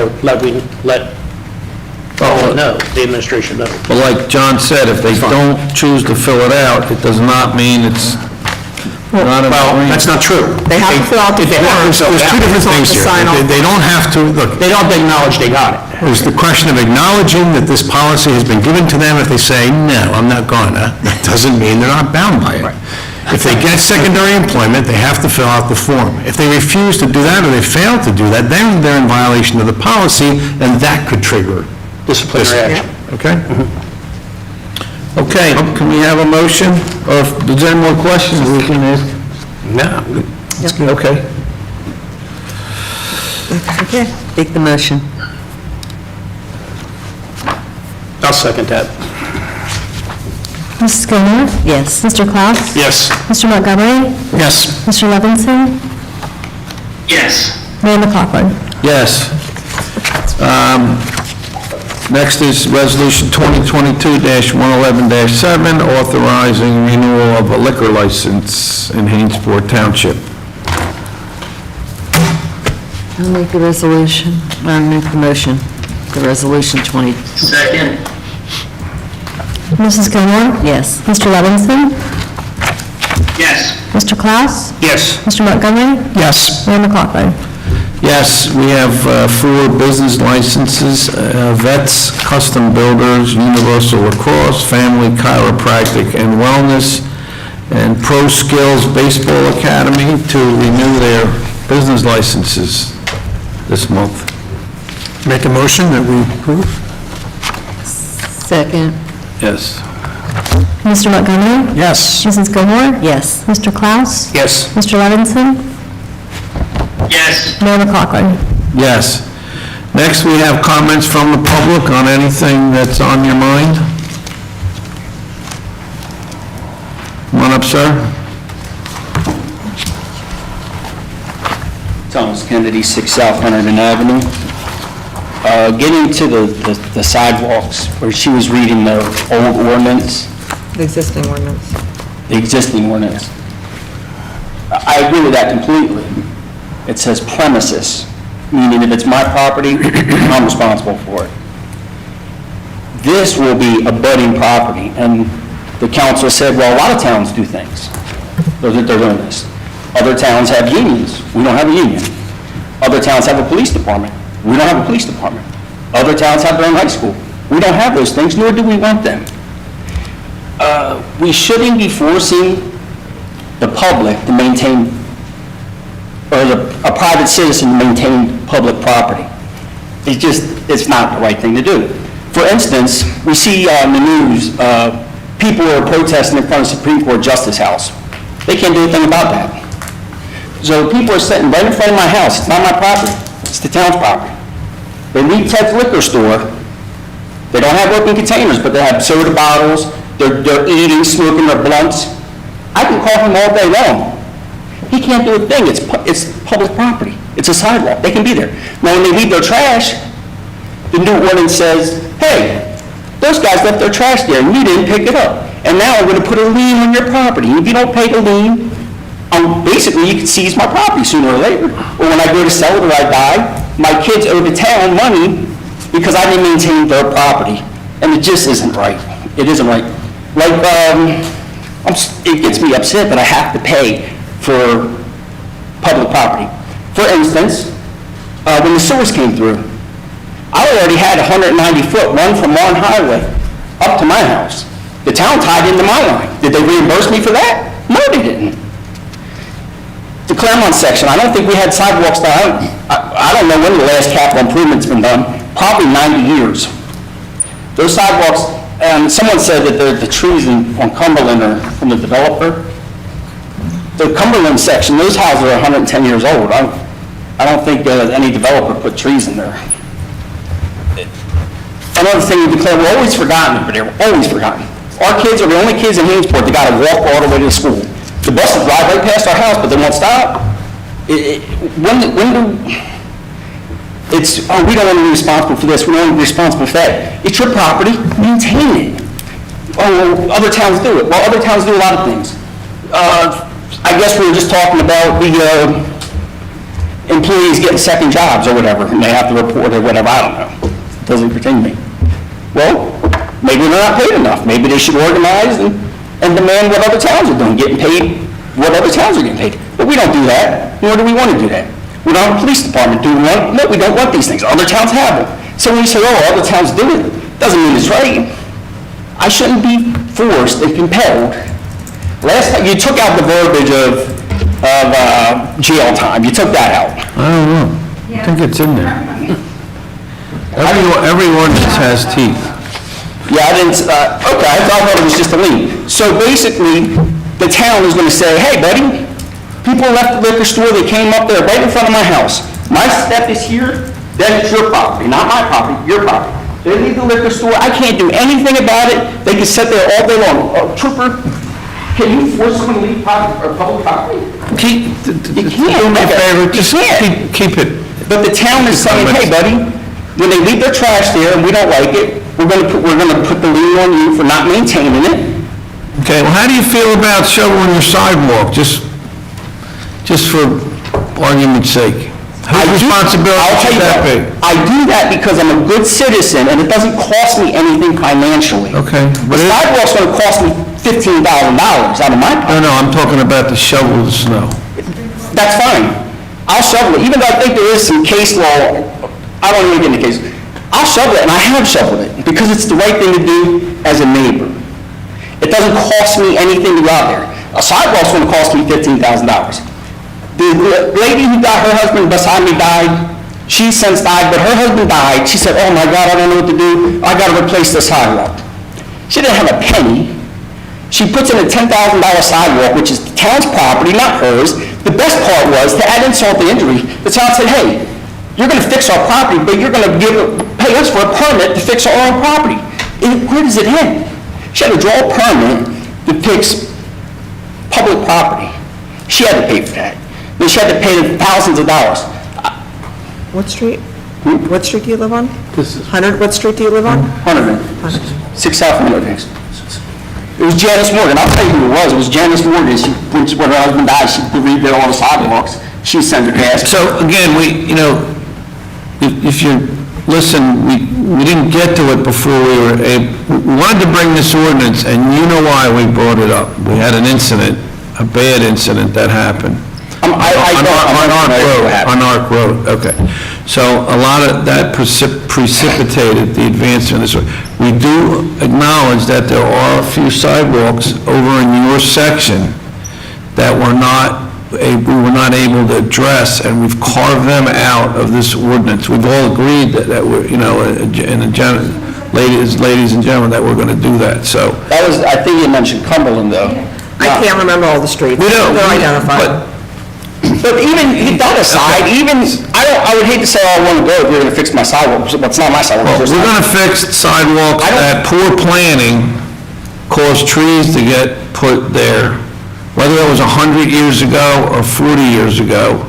Paul know, the administration know. But like John said, if they don't choose to fill it out, it does not mean it's not an Well, agreement. that's not true. They have to fill out the If they have to form. fill it There's out, two different things to here. sign off. They don't have to, look, they don't acknowledge they got it. there's the question of acknowledging that this policy has been given to them. If they say, no, I'm not gonna, that doesn't mean they're not bound by it. If they get secondary employment, they have to fill out the form. If they refuse to do that, or they fail to do that, then they're in violation of the policy, and that could trigger, Disciplinary action. okay? Okay, can we have a motion? Or if there's any more questions, we can ask. No. Okay. Okay, take the motion. I'll second that. Mrs. Gilmore? Yes. Mr. Klaus? Yes. Mr. Montgomery? Yes. Mr. Levinson? Yes. Mayor McLaughlin. Yes. Next is Resolution 2022-111-7, authorizing renewal of a liquor license in Hainesport Township. I'll make the resolution, I'll make the motion, the resolution 20, Second, Mrs. Gilmore? yes. Mr. Levinson? yes. Mr. Klaus? Yes. Mr. Montgomery? Yes. Mayor McLaughlin. Yes, we have 4 business licenses, Vets Custom Builders, Universal Lacrosse, Family Chiropractic and Wellness, and Pro Skills Baseball Academy to renew their business licenses this month. Make a motion that we approve? Second, Yes. Mr. Montgomery? Yes. Mrs. Gilmore? yes. Mr. Klaus? Yes. Mr. Levinson? Yes. Mayor McLaughlin. Yes. Next, we have comments from the public on anything that's on your mind. Come on up, sir. Thomas Kennedy, 6 South Hunterdon Avenue. Getting to the sidewalks, where she was reading the old ordinance, The existing ordinance. the existing ordinance. I agree with that completely. It says premises, meaning if it's my property, I'm responsible for it. This will be abutting property, and the council said, well, a lot of towns do things. They're doing this. Other towns have unions. We don't have a union. Other towns have a police department. We don't have a police department. Other towns have their own high school. We don't have those things, nor do we want them. We shouldn't be forcing the public to maintain, or a private citizen to maintain public property. It's not the right thing to do. For instance, we see on the news, people are protesting in front of the Supreme Court Justice House. They can't do anything about that. So people are sitting right in front of my house. It's not my property. It's the town's property. They leave Ted's liquor store. They don't have open containers, but they have soda bottles. They're eating, smoking their blunts. I can call him all day long. He can't do a thing. It's public property. It's a sidewalk. They can be there. Now, when they leave their trash, the new ordinance says, hey, those guys left their trash there and you didn't pick it up. And now I'm going to put a lien on your property. If you don't pay the lien, basically you can seize my property sooner or later. Or when I go to sell it or I die, my kids owe the town money because I didn't maintain their property. And it just isn't right. It isn't right. Like, it gets me upset that I have to pay for public property. For instance, when the sewers came through, I already had a 190-foot run from Warren Highway up to my house. The town tied into my line. Did they reimburse me for that? No, they didn't. The Claremont section, I don't think we had sidewalks down. I don't know when the last capital improvement's been done, probably 90 years. Those sidewalks, someone said that the trees on Cumberland are from the developer. The Cumberland section, those houses are 110 years old. I don't think any developer put trees in there. Another thing we declare, we're always forgotten over there, we're always forgotten. Our kids are the only kids in Hainesport that got to walk all the way to school. The buses drive right past our house, but they won't stop. We don't want to be responsible for this, we don't want to be responsible for that. It's your property, maintain it. Oh, well, other towns do it. Well, other towns do a lot of things. I guess we were just talking about the employees getting second jobs or whatever, and they have to report or whatever, I don't know. It doesn't pertain to me. Well, maybe they're not paid enough. Maybe they should organize and demand what other towns are doing, getting paid what other towns are getting paid. But we don't do that, nor do we want to do that. We don't have a police department. Do we want? No, we don't want these things. Other towns have them. So when you say, oh, other towns do it, doesn't mean it's right. I shouldn't be forced and compelled. Last time, you took out the verbiage of jail time. You took that out. I don't know. I think it's in there. Every ordinance has teeth. Yeah, I didn't, okay, I thought it was just a lien. So basically, the town is going to say, hey, buddy, people left the liquor store, they came up there right in front of my house. My step is here, then it's your property, not my property, your property. They leave the liquor store, I can't do anything about it, they can sit there all day long. Trooper, can you force someone to leave private or public property? do me a favor, just keep it. But the town is saying, hey, buddy, when they leave their trash there and we don't like it, we're gonna put the lien on you for not maintaining it. Okay, well, how do you feel about shoveling your sidewalk, just for argument's sake? Whose responsibility I'll tell should you that be? I do that because I'm a good citizen, and it doesn't cost me anything financially. Okay, The but sidewalk's gonna cost me $15,000 out of my pocket. No, I'm talking about the shovel of the snow. That's fine. I'll shovel it, even though I think there is some case law, I don't even get in the case. I'll shovel it, and I have shoveled it, because it's the right thing to do as a neighbor. It doesn't cost me anything to go out there. A sidewalk's gonna cost me $15,000. The lady who got her husband beside me died, she since died, but her husband died. She said, oh my God, I don't know what to do. I gotta replace the sidewalk. She didn't have a penny. She puts in a $10,000 sidewalk, which is the town's property, not hers. The best part was, to add insult to injury, the town said, hey, you're gonna fix our property, but you're gonna pay us for a permit to fix our own property. Where does it end? She had to draw a permit to fix public property. She had to pay for that. Then she had to pay them thousands of dollars. What street? What street do you live on? 100, what street do you live on? 100, 6 South Window, thanks. It was Janice Morgan. I'll tell you who it was. It was Janice Morgan. When her husband died, she rebuilt all the sidewalks. She sent her cash. So, again, if you listen, we didn't get to it before we wanted to bring this ordinance, and you know why we brought it up. We had an incident, a bad incident that happened. On Arc Road, okay. So a lot of that precipitated the advancement of this. We do acknowledge that there are a few sidewalks over in your section that we were not able to address, and we've carved them out of this ordinance. We've all agreed that we're, ladies and gentlemen, that we're going to do that, so. That was, I think you mentioned Cumberland, though. I can't remember all the streets. We don't. They're identified. But even that aside, I would hate to say, oh, I want to go if you're going to fix my sidewalk, but it's not my sidewalk. Well, we're going to fix sidewalks that poor planning caused trees to get put there, whether it was 100 years ago or 40 years ago.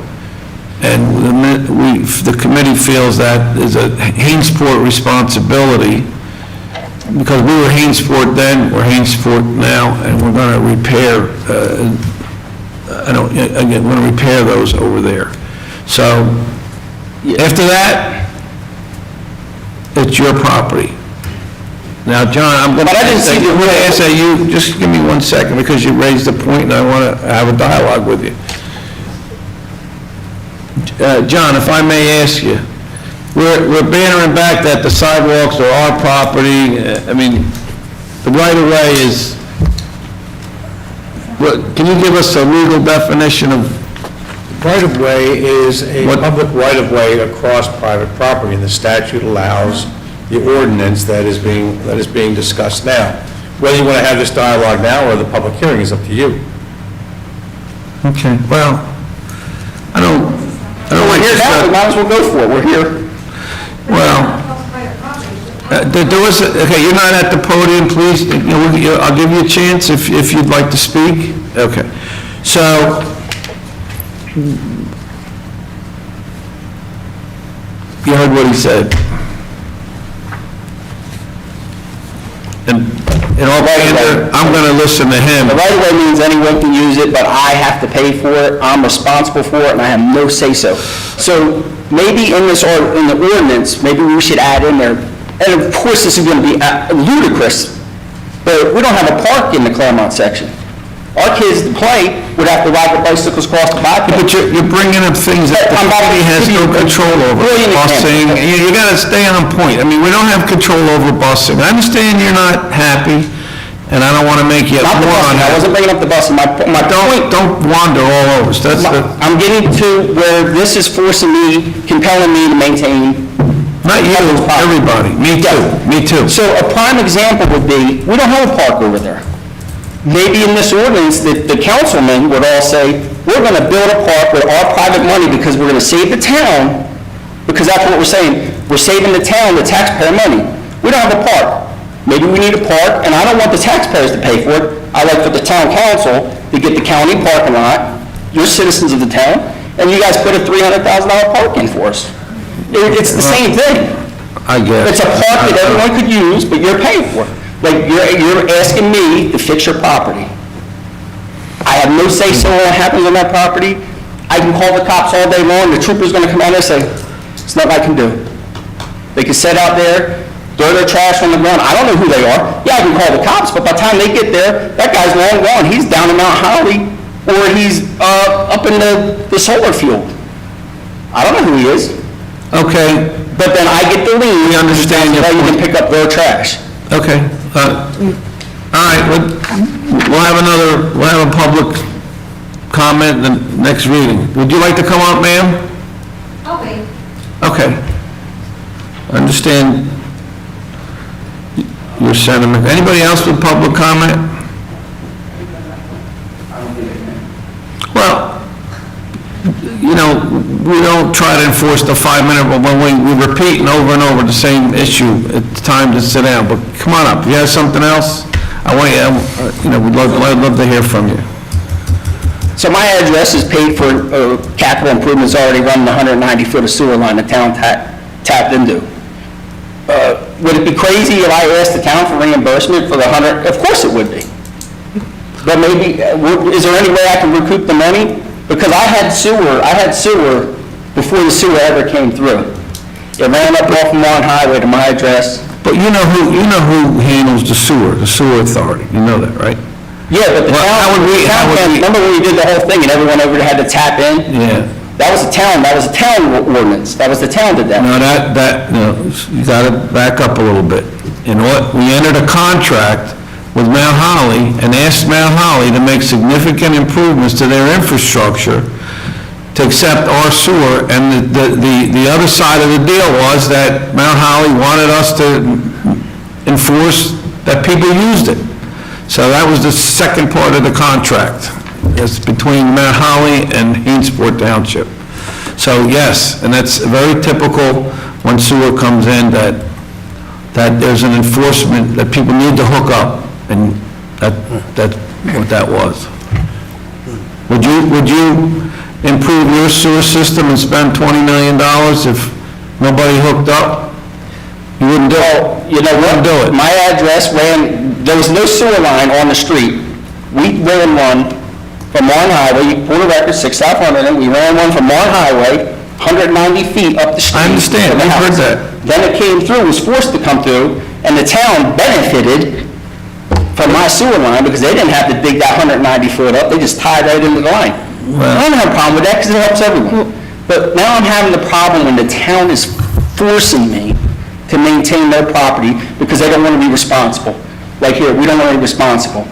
And the committee feels that is a Hainesport responsibility, because we were Hainesport then, we're Hainesport now, and we're going to repair, we're going to repair those over there. So, after that, it's your property. Now, John, I'm going to ask that you, just give me 1 second, because you raised a point, and I want to have a dialogue with you. John, if I may ask you, we're bannering back that the sidewalks are our property. I mean, the right-of-way is, can you give us a legal definition of? Right-of-way is a public right-of-way across private property, and the statute allows the ordinance that is being discussed now. Whether you want to have this dialogue now or the public hearing is up to you. Okay, well, I don't We're here now, we might as well go for it, we're here. Well, there was, okay, you're not at the podium, please, I'll give you a chance if you'd like to speak. Okay, so, you heard what he said. And in all candor, I'm going to listen to him. The right-of-way means anyone can use it, but I have to pay for it, I'm responsible for it, and I have no say-so. So maybe in the ordinance, maybe we should add in there, and of course this is going to be ludicrous, but we don't have a park in the Claremont section. Our kids to play would have to ride the bicycles across the bypass. But you're bringing up things that the city has no control over. Busing, you got to stay on point. I mean, we don't have control over busing. I understand you're not happy, and I don't want to make you Not the more busing, I wasn't bringing up the busing, my point. Don't wander all over us. I'm getting to where this is forcing me, compelling me to maintain. Not you, everybody. Me too, me too. So a prime example would be, we don't have a park over there. Maybe in this ordinance, the councilmen would all say, we're going to build a park with our private money because we're going to save the town, because that's what we're saying. We're saving the town, the taxpayer money. We don't have a park. Maybe we need a park, and I don't want the taxpayers to pay for it. I like for the town council to get the county parking lot, you're citizens of the town, and you guys put a $300,000 park in for us. It's the same thing. I guess. It's a park that everyone could use, but you're paying for it. Like, you're asking me to fix your property. I have no say-so on what happens on that property. I can call the cops all day long, the trooper's gonna come out there and say, it's nothing I can do. They can sit out there, throw their trash on the ground, I don't know who they are. Yeah, I can call the cops, but by the time they get there, that guy's long gone, he's down in Mount Holly, or he's up in the solar field. I don't know who he is. Okay, But then I get the lien. We understand your so you can point. pick up their trash. okay. All right, we'll have a public comment the next reading. Would you like to come up, ma'am? Okay. Okay. I understand your sentiment. Anybody else with public comment? Well, you know, we don't try to enforce the 5-minute, but when we repeat over and over the same issue, it's time to sit down. But come on up. You have something else? I want you, we'd love to hear from you. So my address is paid for, capital improvements already running the 190 foot of sewer line the town tapped into. Would it be crazy if I asked the town for reimbursement for the 100? Of course it would be. But maybe, is there any way I can recoup the money? Because I had sewer before the sewer ever came through. It ran up off Marne Highway to my address. But you know who handles the sewer authority. You know that, right? Yeah, but the Well, town, how would we- remember when we did the whole thing and everyone over there had to tap in? Yeah. That was a town ordinance. That was the town did that. No, you gotta back up a little bit. We entered a contract with Mount Holly and asked Mount Holly to make significant improvements to their infrastructure to accept our sewer, and the other side of the deal was that Mount Holly wanted us to enforce that people used it. So that was the second part of the contract. It's between Mount Holly and Hainsport Township. So yes, and that's very typical when sewer comes in, that there's an enforcement, that people need to hook up, and that's what that was. Would you improve your sewer system and spend $20 million if nobody hooked up? You wouldn't do it. You know what? Wouldn't do it. My address there was no sewer line on the street. We ran one from Marne Highway, for the record, 6,500, we ran one from Marne Highway, 190 feet up the street. I understand. to the We've heard house. that. Then it came through, was forced to come through, and the town benefited from my sewer line because they didn't have to dig that 190 foot up, they just tied right into the line. I don't have a problem with that because it helps everyone. But now I'm having the problem when the town is forcing me to maintain their property because they don't want to be responsible. Like here, we don't want to be responsible.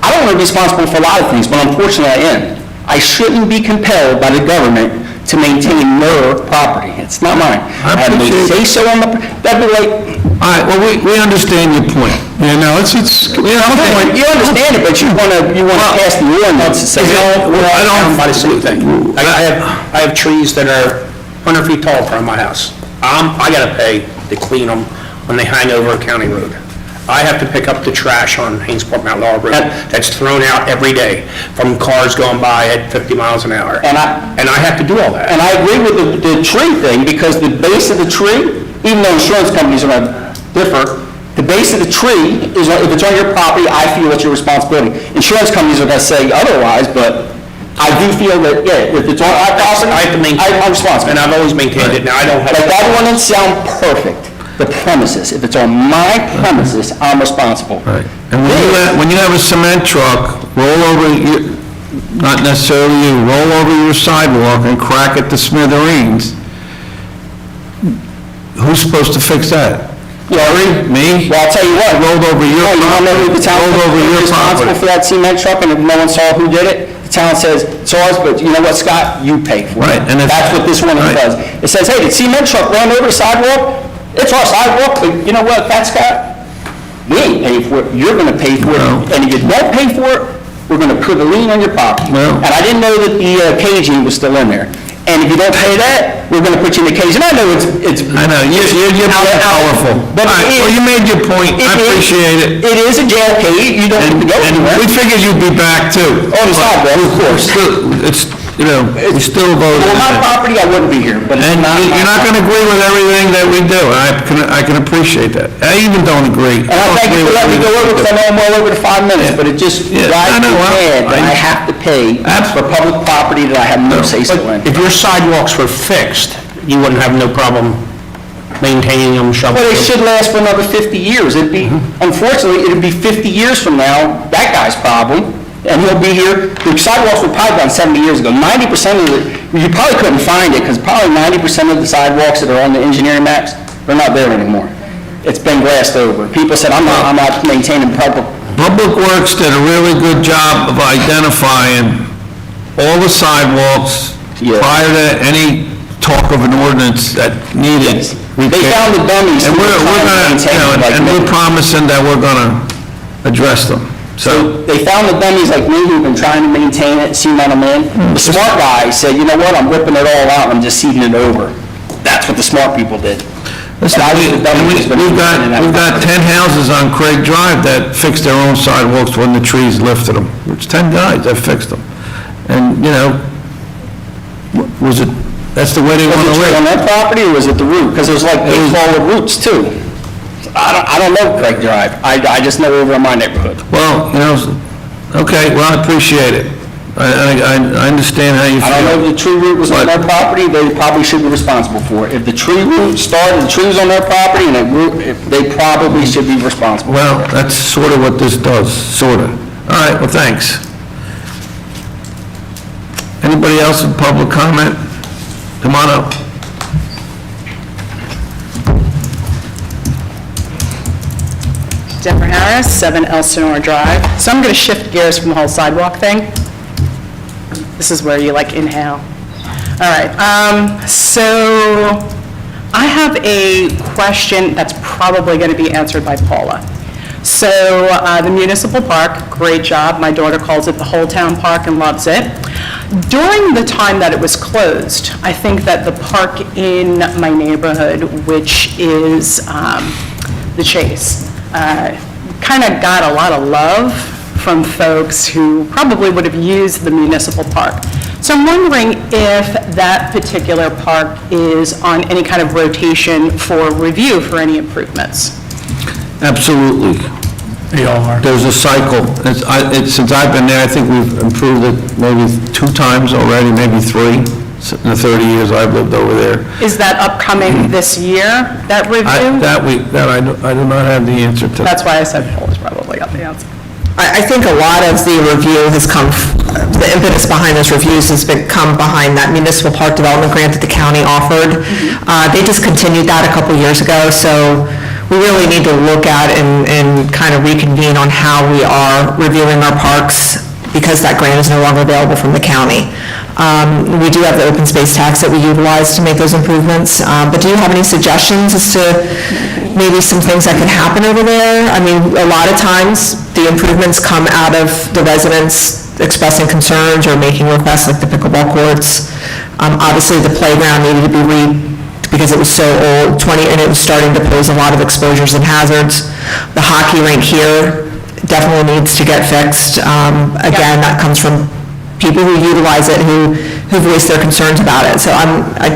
I don't want to be responsible for a lot of things, but unfortunately I am. I shouldn't be compelled by the government to maintain their property. It's not mine. I have no say-so on that'd be like... All right, well, we understand your point. Yeah, no, it's, You understand it, but you want to pass the ordinance and say... I don't buy the same thing. I have trees that are 100 feet tall in front of my house. I gotta pay to clean them when they hang over a county road. I have to pick up the trash on Hainsport Mount Laurel Road that's thrown out every day from cars going by at 50 miles an hour. And I have to do all that. And I agree with the tree thing, because the base of the tree, even though insurance companies are going to differ, the base of the tree is, if it's on your property, I feel it's your responsibility. Insurance companies are going to say otherwise, but I do feel that, yeah, if it's on our property, I have to maintain it. I'm responsible. And I've always maintained it. Now, I don't have... But that ordinance sound perfect. The premises, if it's on my premises, I'm responsible. Right. And when you have a cement truck roll over, not necessarily you, roll over your sidewalk and crack it to smithereens, who's supposed to fix that? Larry? Me? Well, I'll tell you what. Rolled over your You don't know who the town rolled over your responsible property. for that cement truck, and if no one saw who did it, the town says, it's ours, but you know what, Scott? You pay for it. Right, and if- That's what this one right. does. It says, hey, the cement truck ran over the sidewalk, it's our sidewalk, but you know what, Fat Scott? We ain't paying for it, you're gonna pay for it, No. and if you don't pay for it, we're gonna put a lien on your property. No. And I didn't know that the caging was still in there. And if you don't pay that, we're gonna put you in the cage. And I know it's... I know, you're powerful. But All right, well, you made your point, I appreciate it. It is a jail cage, you don't have to go And anywhere. we figured you'd be back too. On the sidewalk, of course. It's we still vote. On my property, I wouldn't be here, but it's And not my you're not gonna agree with everything that we do, I can appreciate that. I even don't agree. And I thank you for letting me go over, because I know I'm well over the 5 minutes, but it just Yeah, drives I me know, mad that I I- have to pay for public property that I have no say-so in. If your sidewalks were fixed, you wouldn't have no problem maintaining them, shoveling Well, them? they should last for another 50 years. It'd be, unfortunately, it'd be 50 years from now, that guy's problem, and he'll be here. The sidewalks were probably done 70 years ago. 90% of it, you probably couldn't find it, because probably 90% of the sidewalks that are on the engineering maps, they're not there anymore. It's been glassed over. People said, I'm not maintaining public. Public Works did a really good job of identifying all the sidewalks Yeah. prior to any talk of an ordinance that needed. They found the dummies. And who were we're trying to gonna, maintain it like and me. we're promising that we're gonna address them, So so. they found the dummies like me who've been trying to maintain it, see what I'm in. The smart guy said, you know what, I'm ripping it all out, I'm just seeding it over. That's what the smart people did. Listen, And I was the dummy who's been we've maintaining that got property. 10 houses on Craig Drive that fixed their own sidewalks when the trees lifted them. It's 10 guys that fixed them. And, was it, that's the way they want Was to it on live. that property, or was it the root? Because there's like big forward roots too. I don't know Craig Drive. I just know over in my neighborhood. Well, okay, well, I appreciate it. I understand how you feel. I don't know if the tree root was on their property, they probably should be responsible for it. If the tree root started, the tree was on their property, and it grew, they probably should be responsible. Well, that's sort of what this does, sort of. All right, well, thanks. Anybody else in public comment? Come on up. Deborah Harris, 7 Elsinore Drive. So I'm going to shift gears from the whole sidewalk thing. This is where you like inhale. All right, so I have a question that's probably going to be answered by Paula. So the municipal park, great job. My daughter calls it the whole town park and loves it. During the time that it was closed, I think that the park in my neighborhood, which is the Chase, kind of got a lot of love from folks who probably would have used the municipal park. So I'm wondering if that particular park is on any kind of rotation for review for any improvements. Absolutely. They all are. There's a cycle. Since I've been there, I think we've improved it maybe 2 times already, maybe 3, in the 30 years I've lived over there. Is that upcoming this year, that review? I do not have the answer to. That's why I said Paula's probably got the answer. I think a lot of the review has come, the impetus behind those reviews has come behind that municipal park development grant that the county offered. They discontinued that a couple years ago, so we really need to look at and kind of reconvene on how we are reviewing our parks, because that grant is no longer available from the county. We do have the open space tax that we utilize to make those improvements, but do you have any suggestions as to maybe some things that could happen over there? I mean, a lot of times, the improvements come out of the residents expressing concerns or making requests, like the pickleball courts. Obviously, the playground needed to be because it was so old, and it was starting to pose a lot of exposures and hazards. The hockey rink here definitely needs to get fixed. Again, that comes from people who utilize it, who voice their concerns about it. So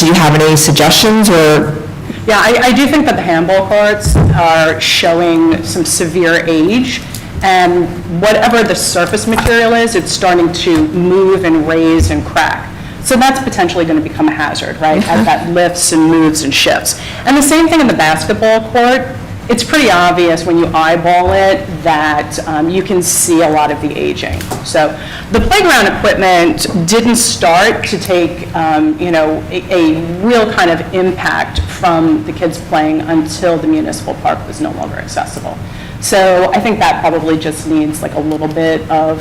do you have any suggestions, or? Yeah, I do think that the handball courts are showing some severe age, and whatever the surface material is, it's starting to move and raise and crack. So that's potentially going to become a hazard, right? As that lifts and moves and shifts. And the same thing in the basketball court. It's pretty obvious when you eyeball it that you can see a lot of the aging. So the playground equipment didn't start to take, a real kind of impact from the kids playing until the municipal park was no longer accessible. So I think that probably just needs like a little bit of,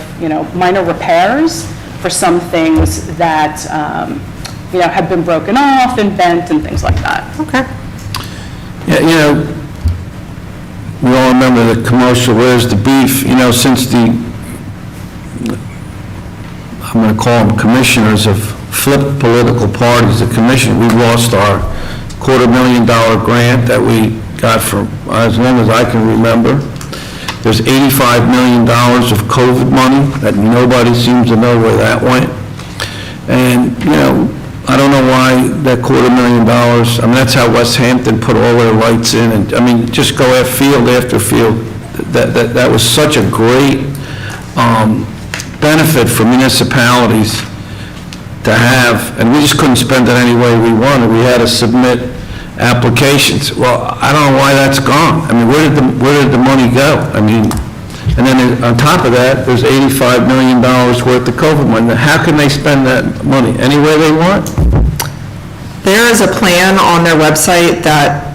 minor repairs for some things that, have been broken off and bent and things like that. Okay. Yeah, we all remember the commercial, Where's the Beef? Since I'm going to call them commissioners of flipped political parties, the commission, we lost our $250,000 grant that we got for as long as I can remember. There's $85 million of COVID money that nobody seems to know where that went. And, I don't know why that $250,000, I mean, that's how West Hampton put all their lights in, and, I mean, just go at field after field. That was such a great benefit for municipalities to have, and we just couldn't spend it any way we wanted. We had to submit applications. Well, I don't know why that's gone. I mean, where did the money go? I mean, and then on top of that, there's $85 million worth of COVID money. How can they spend that money? Any way they want? There is a plan on their website that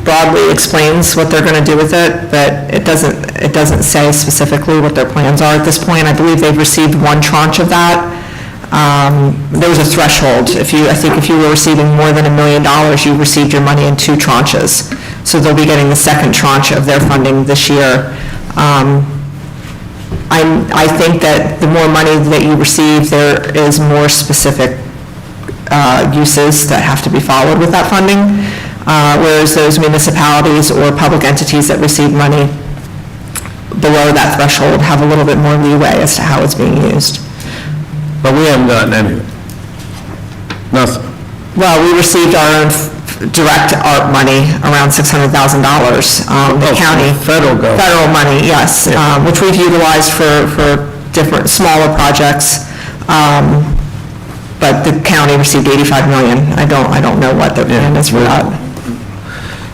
broadly explains what they're going to do with it, but it doesn't say specifically what their plans are at this point. I believe they've received one tranche of that. There was a threshold. I think if you were receiving more than $1 million, you received your money in 2 tranches. So they'll be getting the second tranche of their funding this year. I think that the more money that you receive, there is more specific uses that have to be followed with that funding, whereas those municipalities or public entities that receive money below that threshold have a little bit more leeway as to how it's being used. But we haven't gotten anything. Nothing. Well, we received our own direct ARP money, around $600,000. The county. Federal government. Federal money, yes, which we've utilized for different, smaller projects. But the county received $85 million. I don't know what their plan is for that.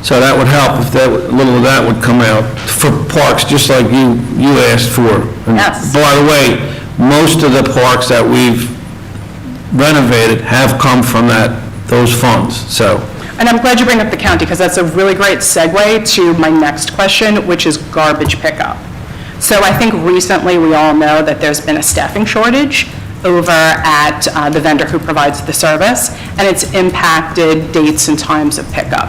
So that would help if a little of that would come out for parks, just like you asked for. And Yes. by the way, most of the parks that we've renovated have come from those funds, so. And I'm glad you bring up the county, because that's a really great segue to my next question, which is garbage pickup. So I think recently we all know that there's been a staffing shortage over at the vendor who provides the service, and it's impacted dates and times of pickup.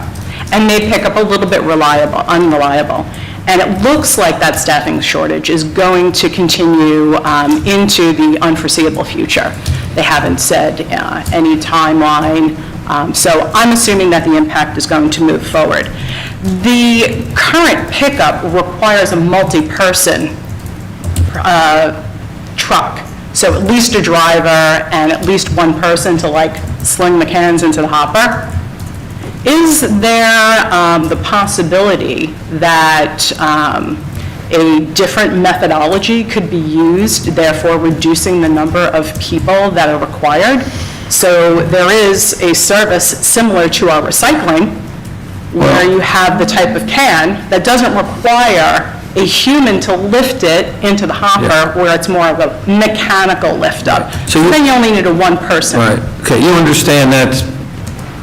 And they pick up a little bit unreliable. And it looks like that staffing shortage is going to continue into the unforeseeable future. They haven't said any timeline, so I'm assuming that the impact is going to move forward. The current pickup requires a multi-person truck, so at least a driver and at least one person to sling the cans into the hopper. Is there the possibility that a different methodology could be used, therefore reducing the number of people that are required? So there is a service similar to our recycling, where you have the type of can that doesn't require a human to lift it into the hopper, where it's more of a mechanical lift up. So then you only need one person. Right, okay, you understand that's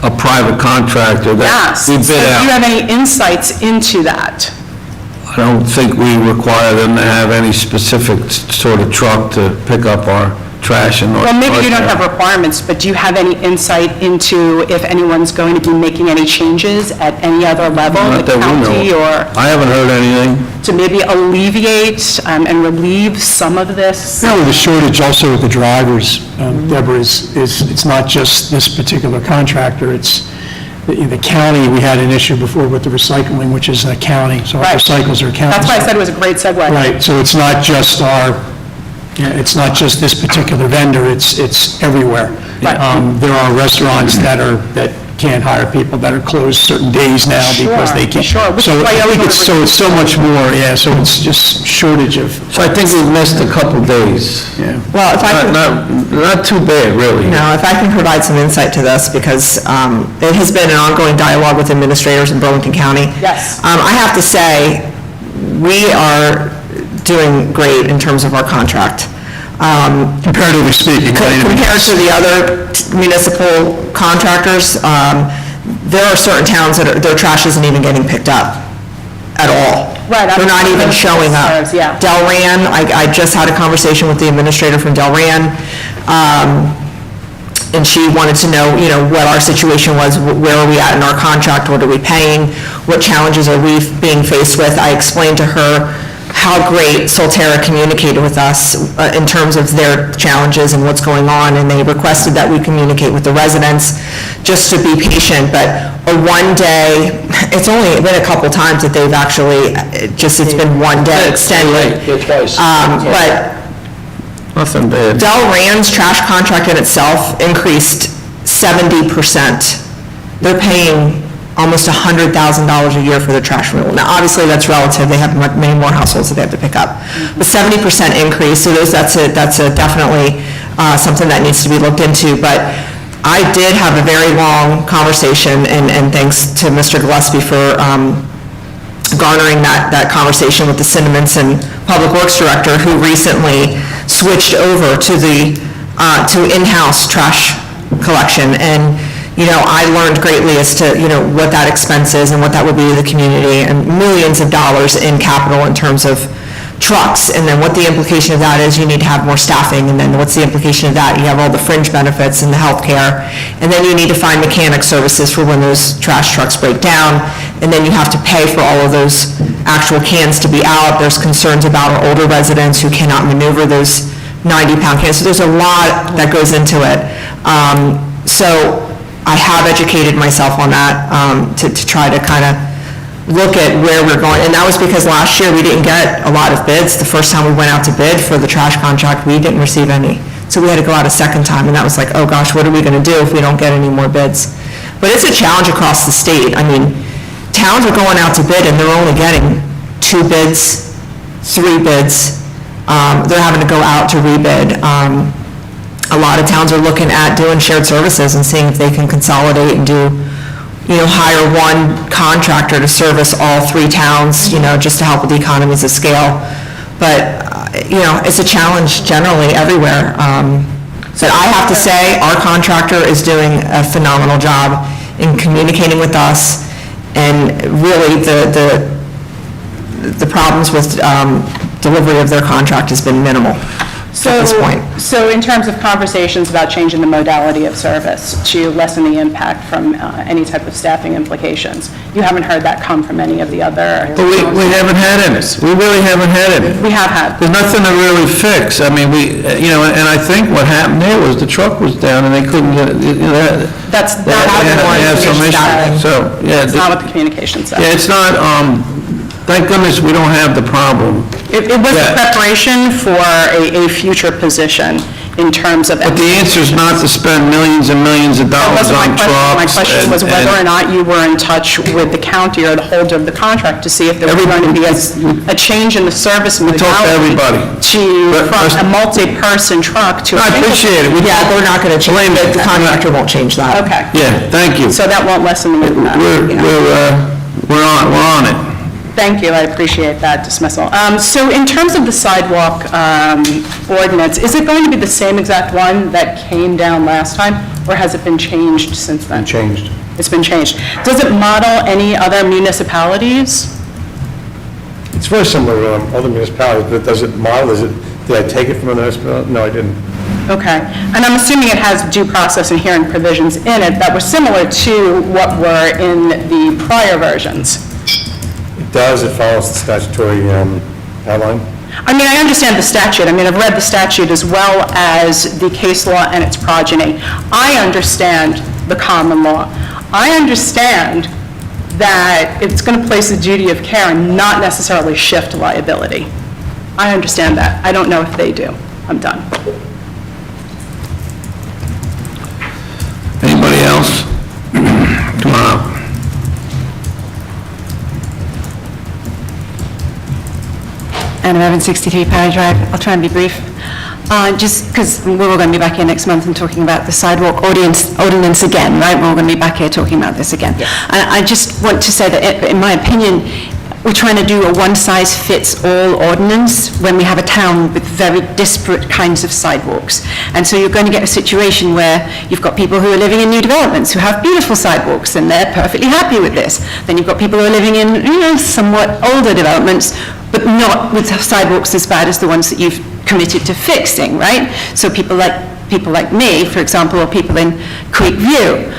a private contractor that Yes. we bid So do out. you have any insights into that? I don't think we require them to have any specific sort of truck to pick up our trash and. Well, maybe you don't have requirements, but do you have any insight into if anyone's going to be making any changes at any other level, Not the that we know county, of. or I haven't heard anything. to maybe alleviate and relieve some of this? No, the shortage also with the drivers, Deborah, is it's not just this particular contractor, it's the county. We had an issue before with the recycling, which is a county, so our Right. recycles are county. That's why I said it was a great segue. Right, so it's not just it's not just this particular vendor, it's everywhere. Right. There are restaurants that can't hire people, that are closed certain days now because they can't. Sure, which is So why I think everyone- it's so much more, so it's just shortage of. So I think we've missed a couple days. Yeah. Well, if I could... Not too bad, really. No, if I can provide some insight to this, because it has been an ongoing dialogue with administrators in Burlington County. Yes. I have to say, we are doing great in terms of our contract. Comparatively speaking. Compared to the other municipal contractors, there are certain towns that their trash isn't even getting picked up at all. Right, They're not even showing up. Yeah. Delran, I just had a conversation with the administrator from Delran, and she wanted to know, what our situation was, where are we at in our contract, what are we paying, what challenges are we being faced with. I explained to her how great Solterra communicated with us in terms of their challenges and what's going on, and they requested that we communicate with the residents just to be patient. But a one-day, it's only been a couple times that they've actually, it's been one day extended. Twice. But Nothing bad. Del Rand's trash contract in itself increased 70%. They're paying almost $100,000 a year for their trash removal. Now, obviously, that's relative, they have many more households that they have to pick up. But 70% increase, so that's definitely something that needs to be looked into. But I did have a very long conversation, and thanks to Mr. Gillespie for garnering that conversation with the Cinnaminson Public Works Director, who recently switched over to in-house trash collection. And, I learned greatly as to, what that expense is and what that would be to the community, and millions of dollars in capital in terms of trucks. And then what the implication of that is, you need to have more staffing. And then what's the implication of that? You have all the fringe benefits and the healthcare. And then you need to find mechanic services for when those trash trucks break down. And then you have to pay for all of those actual cans to be out. There's concerns about our older residents who cannot maneuver those 90-pound cans. So there's a lot that goes into it. So I have educated myself on that to try to kind of look at where we're going. And that was because last year we didn't get a lot of bids. The first time we went out to bid for the trash contract, we didn't receive any. So we had to go out a second time, and that was like, oh gosh, what are we going to do if we don't get any more bids? But it's a challenge across the state. I mean, towns are going out to bid and they're only getting 2 bids, 3 bids. They're having to go out to rebid. A lot of towns are looking at doing shared services and seeing if they can consolidate and do, hire one contractor to service all 3 towns, just to help with the economies of scale. But, it's a challenge generally everywhere. But I have to say, our contractor is doing a phenomenal job in communicating with us, and really the problems with delivery of their contract has been minimal at this point. So in terms of conversations about changing the modality of service to lessen the impact from any type of staffing implications, you haven't heard that come from any of the other? But we haven't had any. We really haven't had any. We have had. There's nothing to really fix. I mean, and I think what happened there was the truck was down and they couldn't get, That's they had some issues. So, yeah. That's not what the communication said. Yeah, it's not, thank goodness we don't have the problem. It was a preparation for a future position in terms of... But the answer is not to spend millions and millions of dollars on trucks. My question was whether or not you were in touch with the county or the holder of the contract to see if there was going to be a change in the service modality. We talk to everybody. From a multi-person truck to... I appreciate it. Yeah, they're not going to change it. The contractor won't change that. Okay. Yeah, thank you. So that won't lessen the impact. We're on it. Thank you, I appreciate that dismissal. So in terms of the sidewalk ordinance, is it going to be the same exact one that came down last time, or has it been changed since then? Changed. It's been changed. Does it model any other municipalities? It's very similar to other municipalities, but does it model, did I take it from a municipality? No, I didn't. Okay, and I'm assuming it has due process and hearing provisions in it that were similar to what were in the prior versions. It does, it follows the statutory outline. I mean, I understand the statute. I mean, I've read the statute as well as the case law and its progeny. I understand the common law. I understand that it's going to place the duty of care and not necessarily shift liability. I understand that. I don't know if they do. I'm done. Anybody else? Come on up. And 1163 Parry Drive. I'll try and be brief. Just because we're all going to be back here next month and talking about the sidewalk ordinance again, right? We're all going to be back here talking about this again. Yeah. And I just want to say that, in my opinion, we're trying to do a one-size-fits-all ordinance when we have a town with very disparate kinds of sidewalks. And so you're going to get a situation where you've got people who are living in new developments who have beautiful sidewalks and they're perfectly happy with this. Then you've got people who are living in, somewhat older developments, but not with sidewalks as bad as the ones that you've committed to fixing, right? So people like me, for example, or people in Creek View.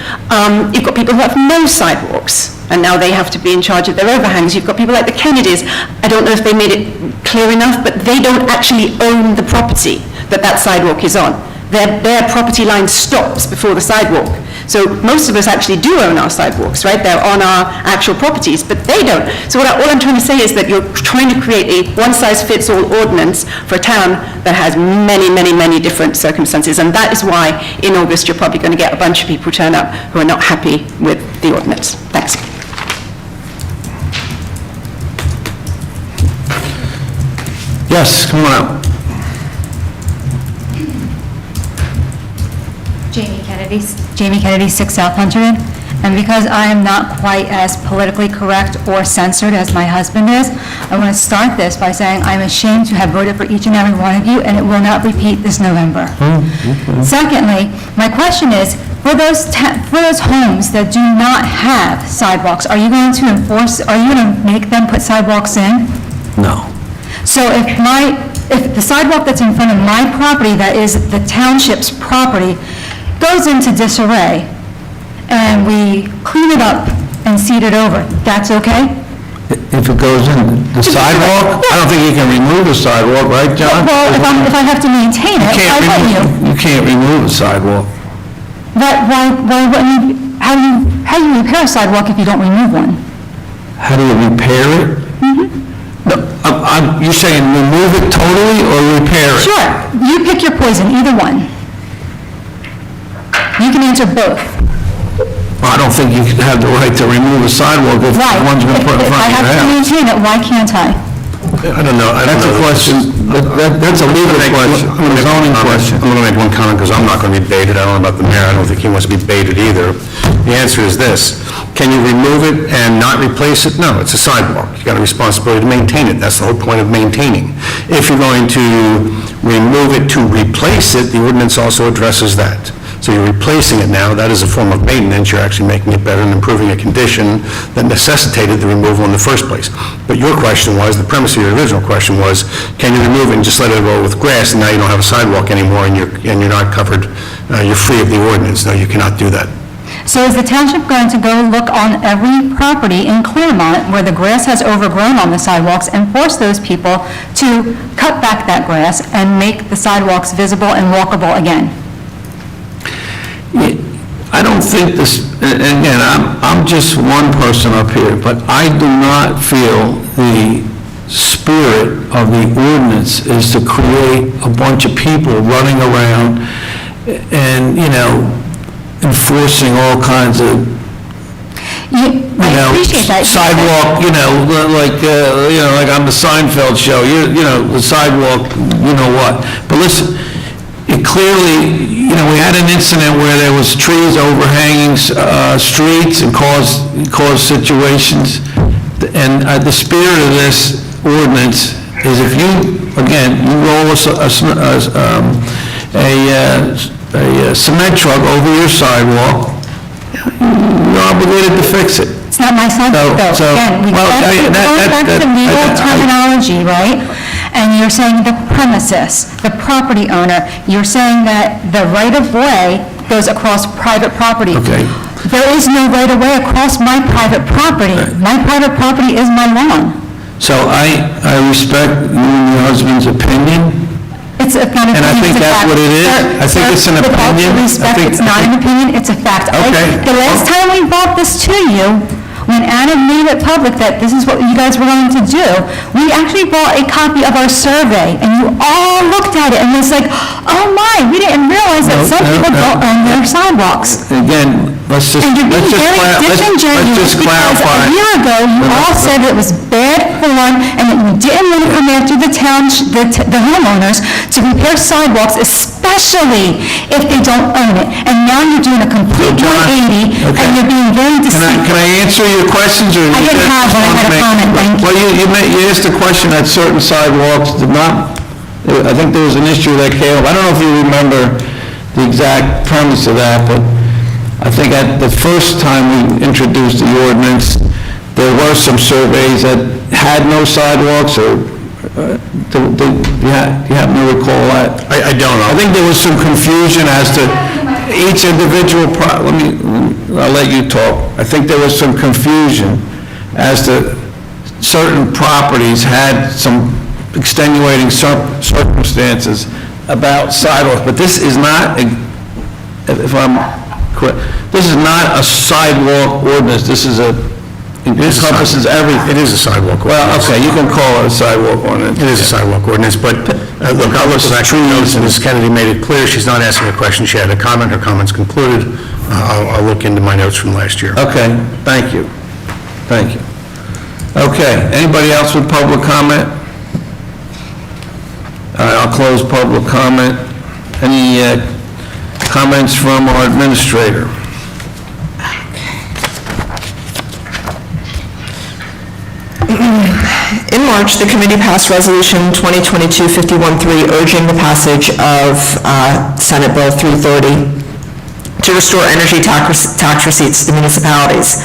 You've got people who have no sidewalks, and now they have to be in charge of their overhangs. You've got people like the Kennedys. I don't know if they made it clear enough, but they don't actually own the property that sidewalk is on. their property line stops before the sidewalk. So most of us actually do own our sidewalks, right? They're on our actual properties, but they don't. So all I'm trying to say is that you're trying to create a one-size-fits-all ordinance for a town that has many, many, many different circumstances, and that is why in August you're probably going to get a bunch of people turn up who are not happy with the ordinance. Thanks. Yes, come on up. Jamie Kennedy, 6 South Hunterdon. And because I am not quite as politically correct or censored as my husband is, I want to start this by saying I'm ashamed to have voted for each and every one of you, and it will not repeat this November. Secondly, my question is, for those homes that do not have sidewalks, are you going to make them put sidewalks in? No. So if the sidewalk that's in front of my property, that is the township's property, goes into disarray, and we clean it up and seed it over, that's okay? If it goes in the sidewalk, I don't think you can remove the sidewalk, right, John? Well, if I have to maintain it, why wouldn't you? You can't remove the sidewalk. Why wouldn't you, how do you repair a sidewalk if you don't remove one? How do you repair it? No, you're saying remove it totally or repair it? Sure, you pick your poison, either one. You can answer both. Well, I don't think you have the right to remove a sidewalk if Right. one's been put in If front I of have your to house. maintain it, why can't I? I don't know. That's a question, that's a legal question, a zoning question. I'm going to make one comment because I'm not going to be baited. I don't know about the mayor. I don't think he wants to be baited either. The answer is this: can you remove it and not replace it? No, it's a sidewalk. You got a responsibility to maintain it. That's the whole point of maintaining. If you're going to remove it to replace it, the ordinance also addresses that. So you're replacing it now, that is a form of maintenance, you're actually making it better and improving a condition that necessitated the removal in the first place. But your question was, the premise of your original question was, can you remove it and just let it roll with grass, and now you don't have a sidewalk anymore, and you're not covered, you're free of the ordinance? No, you cannot do that. So is the township going to go look on every property in Claremont where the grass has overgrown on the sidewalks and force those people to cut back that grass and make the sidewalks visible and walkable again? I don't think this, and again, I'm just one person up here, but I do not feel the spirit of the ordinance is to create a bunch of people running around and, enforcing all kinds of, I appreciate that. sidewalk, like on the Seinfeld show, the sidewalk, what. But listen, it clearly, we had an incident where there was trees overhanging streets and caused situations. And the spirit of this ordinance is if you, again, you roll a cement truck over your sidewalk, you're obligated to fix it. It's not my sidewalk, though. Again, we're going back to the legal terminology, right? And you're saying the premises, the property owner, you're saying that the right-of-way goes across private property. Okay. There is no right-of-way across my private property. My private property is my lawn. So I respect you and your husband's opinion. It's not an opinion, And I think it's a that's fact. what it is. Sir, I think it's an with all due opinion. respect, it's not an opinion, it's a fact. Okay. The last time we brought this to you, when Adam made it public that this is what you guys were going to do, we actually brought a copy of our survey, and you all looked at it and was like, oh my, we didn't realize that some people don't own their sidewalks. Again, let's just And you're being very disingenuous because clarify. a year ago, you all said it was bad form and that you didn't want to come after the the homeowners to repair sidewalks, especially if they don't own it. And now you're doing a complete 180 and you're being very deceitful. Can I answer your questions, or? I didn't have one, I had a comment, thank you. Well, you asked a question that certain sidewalks did not, I think there was an issue that came up. I don't know if you remember the exact premise of that, but I think at the first time we introduced the ordinance, there were some surveys that had no sidewalks, or do you happen to recall that? I don't know. I think there was some confusion as to each individual, I'll let you talk. I think there was some confusion as to certain properties had some extenuating circumstances about sidewalks, but this is not, if I'm correct, this is not a sidewalk ordinance, this is encompasses everything. It is a sidewalk Well, ordinance. okay, you can call it a sidewalk ordinance. It is a sidewalk ordinance, but look, I looked at trees, and Ms. Kennedy made it clear, she's not asking a question, she had a comment, her comment's concluded. I'll look into my notes from last year. Okay, thank you. Thank you. Okay, anybody else with public comment? All right, I'll close public comment. Any comments from our administrator? In March, the committee passed Resolution 2022-51-3 urging the passage of Senate Bill 330 to restore energy tax receipts to municipalities.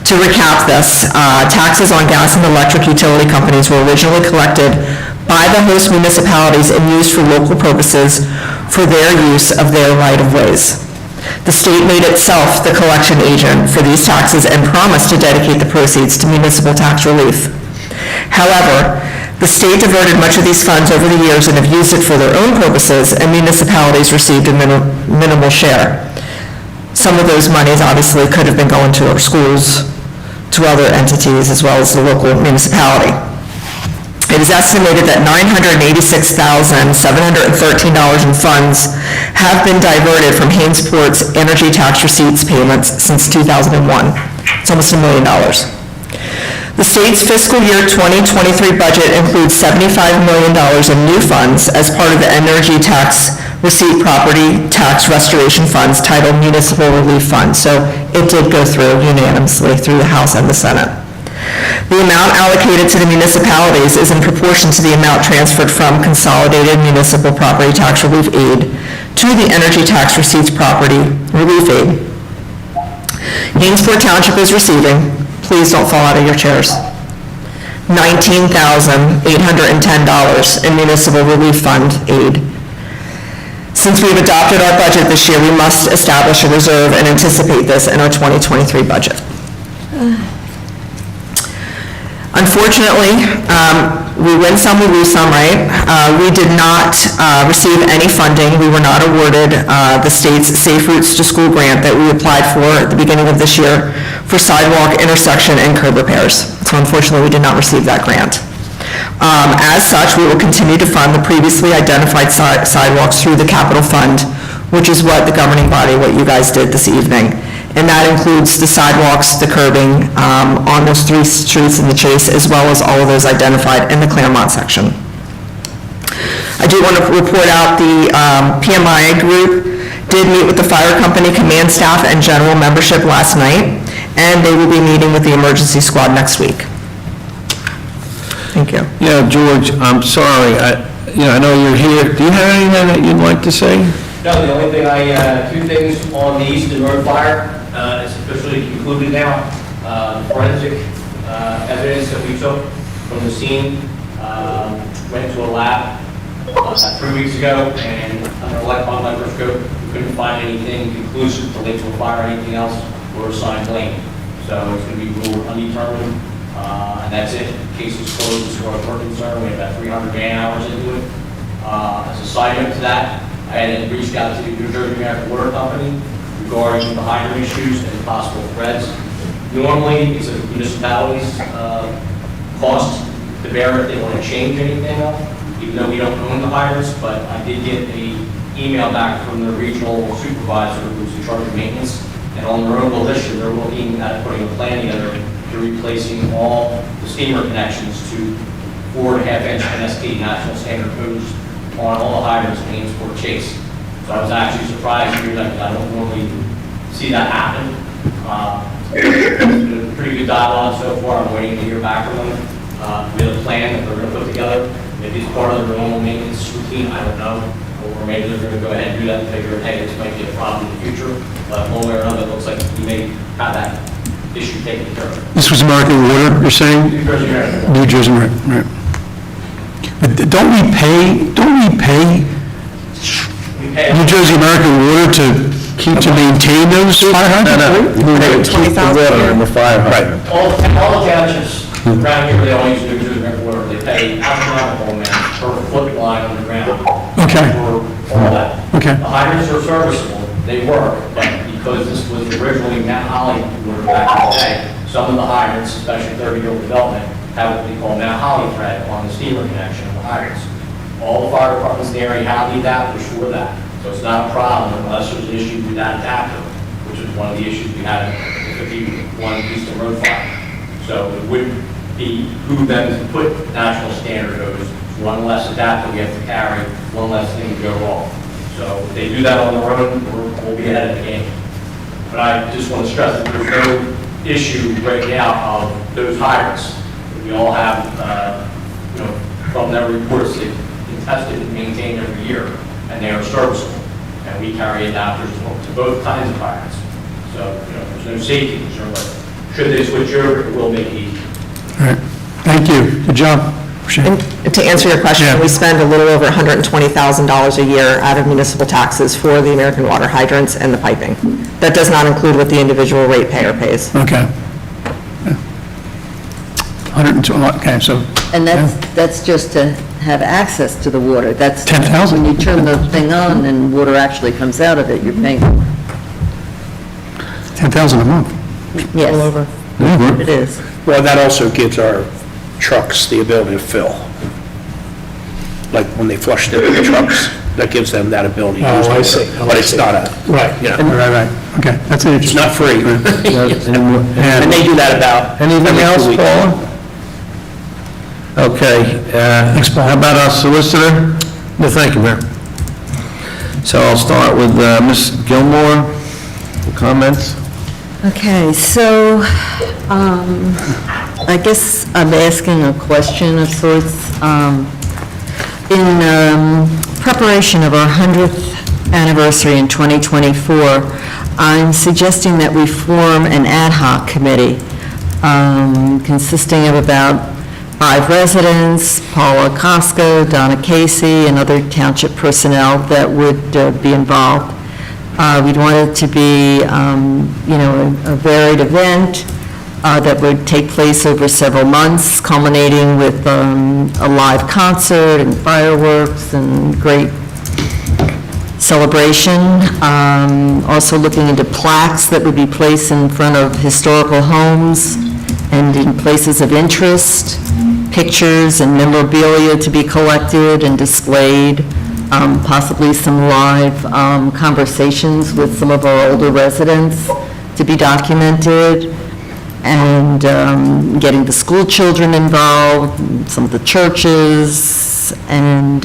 To recap this, taxes on gas and electric utility companies were originally collected by the host municipalities and used for local purposes for their use of their right-of-ways. The state made itself the collection agent for these taxes and promised to dedicate the proceeds to municipal tax relief. However, the state diverted much of these funds over the years and have used it for their own purposes, and municipalities received a minimal share. Some of those monies obviously could have been going to our schools, to other entities, as well as the local municipality. It is estimated that $986,713 in funds have been diverted from Hanesport's energy tax receipts payments since 2001. It's almost $1 million. The state's fiscal year 2023 budget includes $75 million in new funds as part of the energy tax receipt property tax restoration funds titled Municipal Relief Fund. So it did go through unanimously through the House and the Senate. The amount allocated to the municipalities is in proportion to the amount transferred from Consolidated Municipal Property Tax Relief Aid to the Energy Tax Receipts Property Relief Aid. Hainesport Township is receiving, please don't fall out of your chairs, $19,810 in Municipal Relief Fund aid. Since we've adopted our budget this year, we must establish a reserve and anticipate this in our 2023 budget. Unfortunately, we win some, we lose some, right? We did not receive any funding. We were not awarded the state's Safe Routes to School grant that we applied for at the beginning of this year for sidewalk, intersection, and curb repairs. So unfortunately, we did not receive that grant. As such, we will continue to fund the previously identified sidewalks through the capital fund, which is what the governing body, what you guys did this evening. And that includes the sidewalks, the curbing on those 3 streets in the Chase, as well as all of those identified in the Claremont section. I do want to report out the PMIA group did meet with the fire company command staff and general membership last night, and they will be meeting with the emergency squad next week. Thank you. Yeah, George, I'm sorry, I know you're here. Do you have anything that you'd like to say? No, the only thing two things on the Easton Road fire. It's officially concluded now. Forensic evidence that we took from the scene went to a lab about 3 weeks ago, and under electron microscope, we couldn't find anything conclusive related to a fire or anything else or assigned blame. So it's going to be ruled undetermined, and that's it. The case is closed as far as we're concerned. We have about 300 man-hours into it. As a side note to that, I had reached out to the New Jersey American Water Company regarding the hydrant issues and possible threats. Normally, it's a municipality's cost to bear if they want to change anything up, even though we don't own the hydrants, but I did get an email back from the regional supervisor who's in charge of maintenance, and on their own volition, they're looking at putting a plan together to replacing all the steamer connections to 4.5-inch NST, National Standard Codes, on all the hydrants in Hainesport Chase. So I was actually surprised to hear that, because I don't normally see that happen. It's been a pretty good dialogue so far. I'm waiting to hear back from them. We have a plan that they're going to put together. Maybe it's part of their normal maintenance routine, I don't know. Or maybe they're going to go ahead and do that and figure, hey, this might be a problem in the future. But one way or another, it looks like we may have that issue taken care of. This was American Water, you're saying? New Jersey American. New Jersey, right. But don't we pay New Jersey American Water to maintain those fire hydrants? $20,000 on the fire hydrant. All the townships around here, they all use New Jersey American Water. They pay pay astronomical amounts per foot line on the ground. Okay. For all that. Okay. The hydrants are serviceable, they work, but because this was originally Mount Holly water back in the day, some of the hydrants, especially 30-year-old development, have what we call Mount Holly thread on the steamer connection of the hydrants. All the fire departments in the area have the adapters for that, so it's not a problem unless there's an issue with that adapter, which is one of the issues we had at the 51 Eastern Road fire. So it would be who then to put national standard hose, one less adapter we have to carry, one less thing to go wrong. So if they do that on their own, we'll be ahead of the game. But I just want to stress that there's no issue right now of those hydrants. We all have, from their reports, they've been tested and maintained every year, and they are serviceable. And we carry adapters to both kinds of hydrants. So, there's no safety concern, but should they switch over, it will make it easy. All right, thank you. Good job. And to answer your question, we spend a little over $120,000 a year out of municipal taxes for the American water hydrants and the piping. That does not include what the individual ratepayer pays. Okay. 120, okay, so. And that's just to have access to the water. That's 10,000. when you turn the thing on and water actually comes out of it, you're paying. 10,000 a month. Yes, All over. Yeah, it is. Well, that also gives our trucks the ability to fill. Like when they flush the trucks, that gives them that ability. to use Oh, I the see. water. But it's not a, Right, Yeah. right. Okay, that's it's interesting. not free. And And they do that about. anything every 2 else, weeks. Paula? Okay, Thanks, Paul. how about our solicitor? No, thank you, Mayor. So I'll start with Ms. Gilmore, comments? Okay, so, I guess I'm asking a question of sorts. In preparation of our 100th anniversary in 2024, I'm suggesting that we form an ad hoc committee consisting of about 5 residents, Paula Costco, Donna Casey, and other township personnel that would be involved. We'd want it to be, a varied event that would take place over several months, culminating with a live concert and fireworks and great celebration. Also looking into plaques that would be placed in front of historical homes and in places of interest, pictures and memorabilia to be collected and displayed, possibly some live conversations with some of our older residents to be documented, and getting the school children involved, some of the churches, and,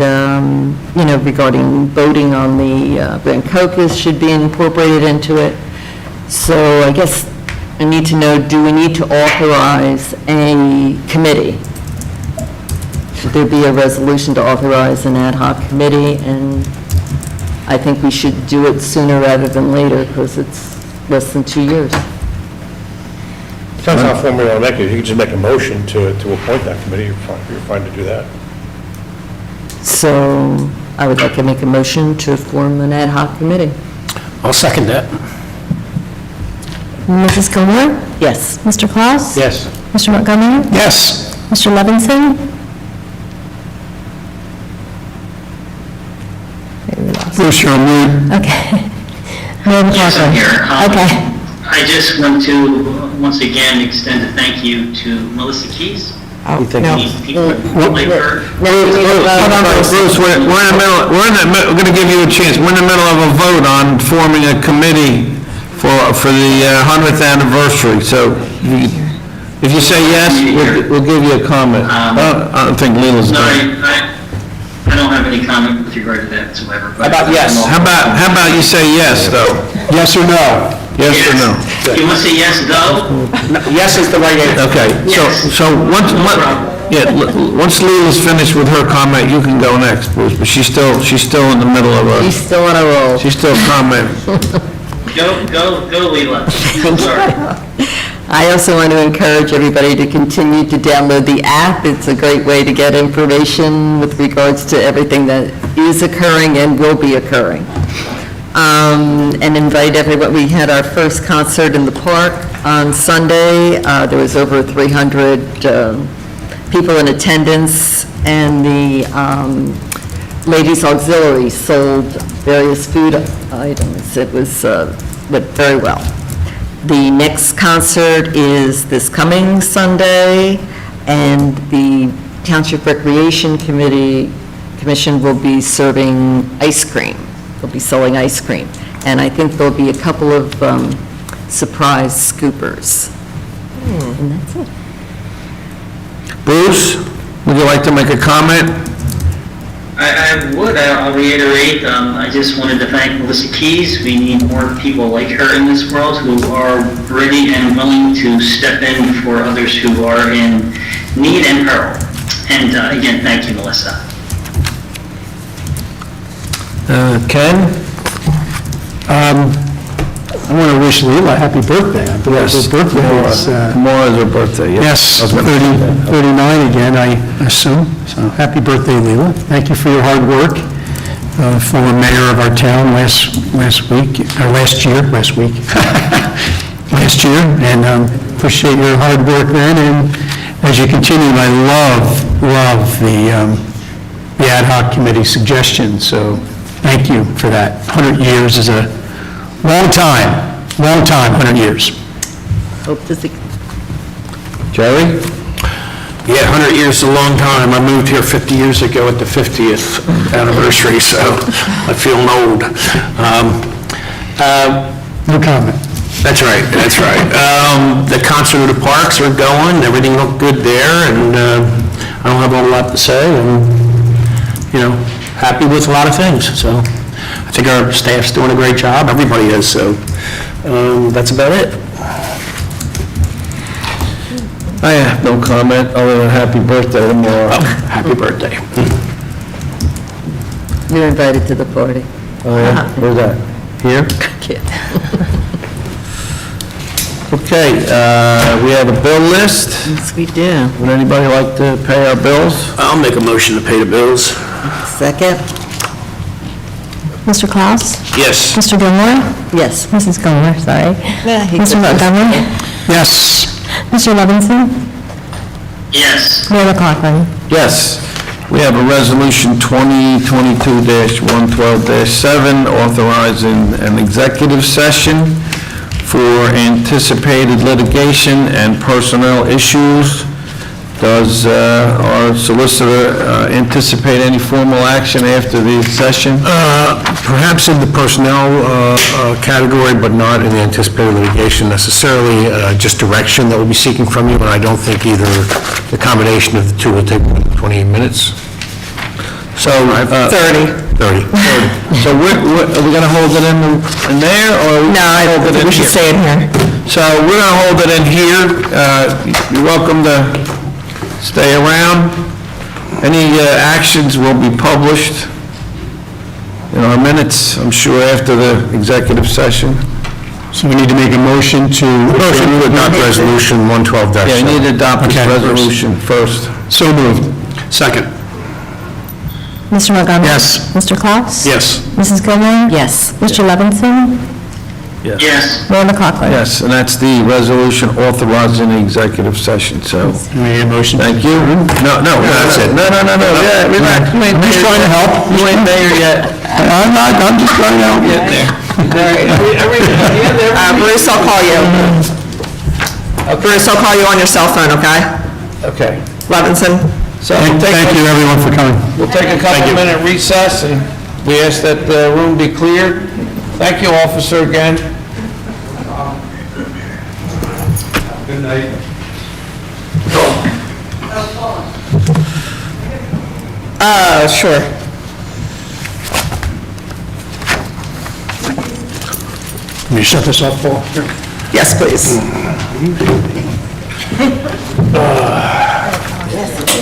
regarding voting on the Grand Caucus should be incorporated into it. So I guess I need to know, do we need to authorize a committee? Should there be a resolution to authorize an ad hoc committee? And I think we should do it sooner rather than later, because it's less than 2 years. Depends how formal you want to make it. You can just make a motion to appoint that committee. You're fine to do that. So I would like to make a motion to form an ad hoc committee. I'll second that. Mrs. Gilmore? Yes. Mr. Claus? Yes. Mr. Montgomery? Yes. Mr. Levinson? Bruce, you're on mute. Okay. Mayor Yes, I'm here. Okay. I just want to, once again, extend a thank you to Melissa Keys. Oh, no. People like her. Hold on, Bruce, we're in the middle, we're going to give you a chance. We're in the middle of a vote on forming a committee for the 100th anniversary. So if you say yes, we'll give you a comment. I don't think Leland's No, done. I don't have any comment with regard to that whatsoever. How about yes? How about you say yes, though? Yes or no? Yes or no? You want to say yes, go? Yes is the right answer. Okay, Yes. so once Leland's finished with her comment, you can go next, Bruce, but she's still in the middle of He's still on a roll. she's still commenting. Go, Leland. I'm sorry. I also want to encourage everybody to continue to download the app. It's a great way to get information with regards to everything that is occurring and will be occurring. And invite everyone. We had our first concert in the park on Sunday. There was over 300 people in attendance, and the ladies auxiliary sold various food items. It went very well. The next concert is this coming Sunday, and the Township Recreation Commission will be serving ice cream. They'll be selling ice cream. And I think there'll be a couple of surprise scoopers. And that's it. Bruce, would you like to make a comment? I'll reiterate, I just wanted to thank Melissa Keys. We need more people like her in this world who are ready and willing to step in for others who are in need and peril. And again, thank you, Melissa. Ken? I want to wish Leila a happy birthday. I believe Yes. her birthday is... Tomorrow is her birthday, Yes, I was gonna say that. 39 again, I assume. So happy birthday, Leila. Thank you for your hard work. Former mayor of our town last year, and appreciate your hard work then. And as you continue, I love the ad hoc committee suggestions. So thank you for that. 100 years is a long time, 100 years. Hope to see. Jerry? Yeah, 100 years is a long time. I moved here 50 years ago at the 50th anniversary, so I feel old. No comment. That's right. The concert of the parks are going, everything looked good there, and I don't have a lot to say, and, happy with a lot of things, so I think our staff's doing a great job, everybody is, so that's about it. I have no comment other than happy birthday tomorrow. Happy birthday. You're invited to the party. Oh, yeah? Where's that? Here? Kid. Okay, we have a bill list. Yes, we do. Would anybody like to pay our bills? I'll make a motion to pay the bills. Second? Mr. Klaus? Yes. Mr. Gilmore? Yes. Mrs. Gilmore, sorry. Mr. Montgomery? Yes. Mr. Levinson? Yes. Mayor McLaughlin? Yes. We have a resolution 2022-112-7 authorizing an executive session for anticipated litigation and personnel issues. Does our solicitor anticipate any formal action after the session? Perhaps in the personnel category, but not in the anticipated litigation necessarily, just direction that we'll be seeking from you, and I don't think either the combination of the two will take more than 28 minutes. So, 30. 30. So are we going to hold it in there, or? No, I don't think we should stay in here. So we're going to hold it in here. You're welcome to stay around. Any actions will be published in our minutes, I'm sure, after the executive session. So we need to make a motion to... Motion to adopt resolution 112-7. Yeah, you need to adopt this Okay. resolution first. So moved. Second. Mr. Montgomery? Yes. Mr. Klaus? Yes. Mrs. Gilmore? Yes. Mr. Levinson? Yes. Mayor McLaughlin? Yes, and that's the resolution authorizing the executive session, so, We need a motion. thank you. No, that's it. No, yeah, relax. You ain't I'm just there trying to yet. help. You ain't there yet. I'm just trying to help. Get there. Bruce, I'll call you. Bruce, I'll call you on your cell phone, okay? Okay. Levinson? So Thank you, everyone, for coming. We'll take a couple-minute recess, and we ask that the room be cleared. Thank you, officer, again. Good night. Sure. Can you shut this off, Paul? Yes, please.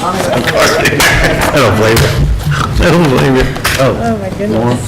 I don't blame you. I don't blame you. Oh, my goodness.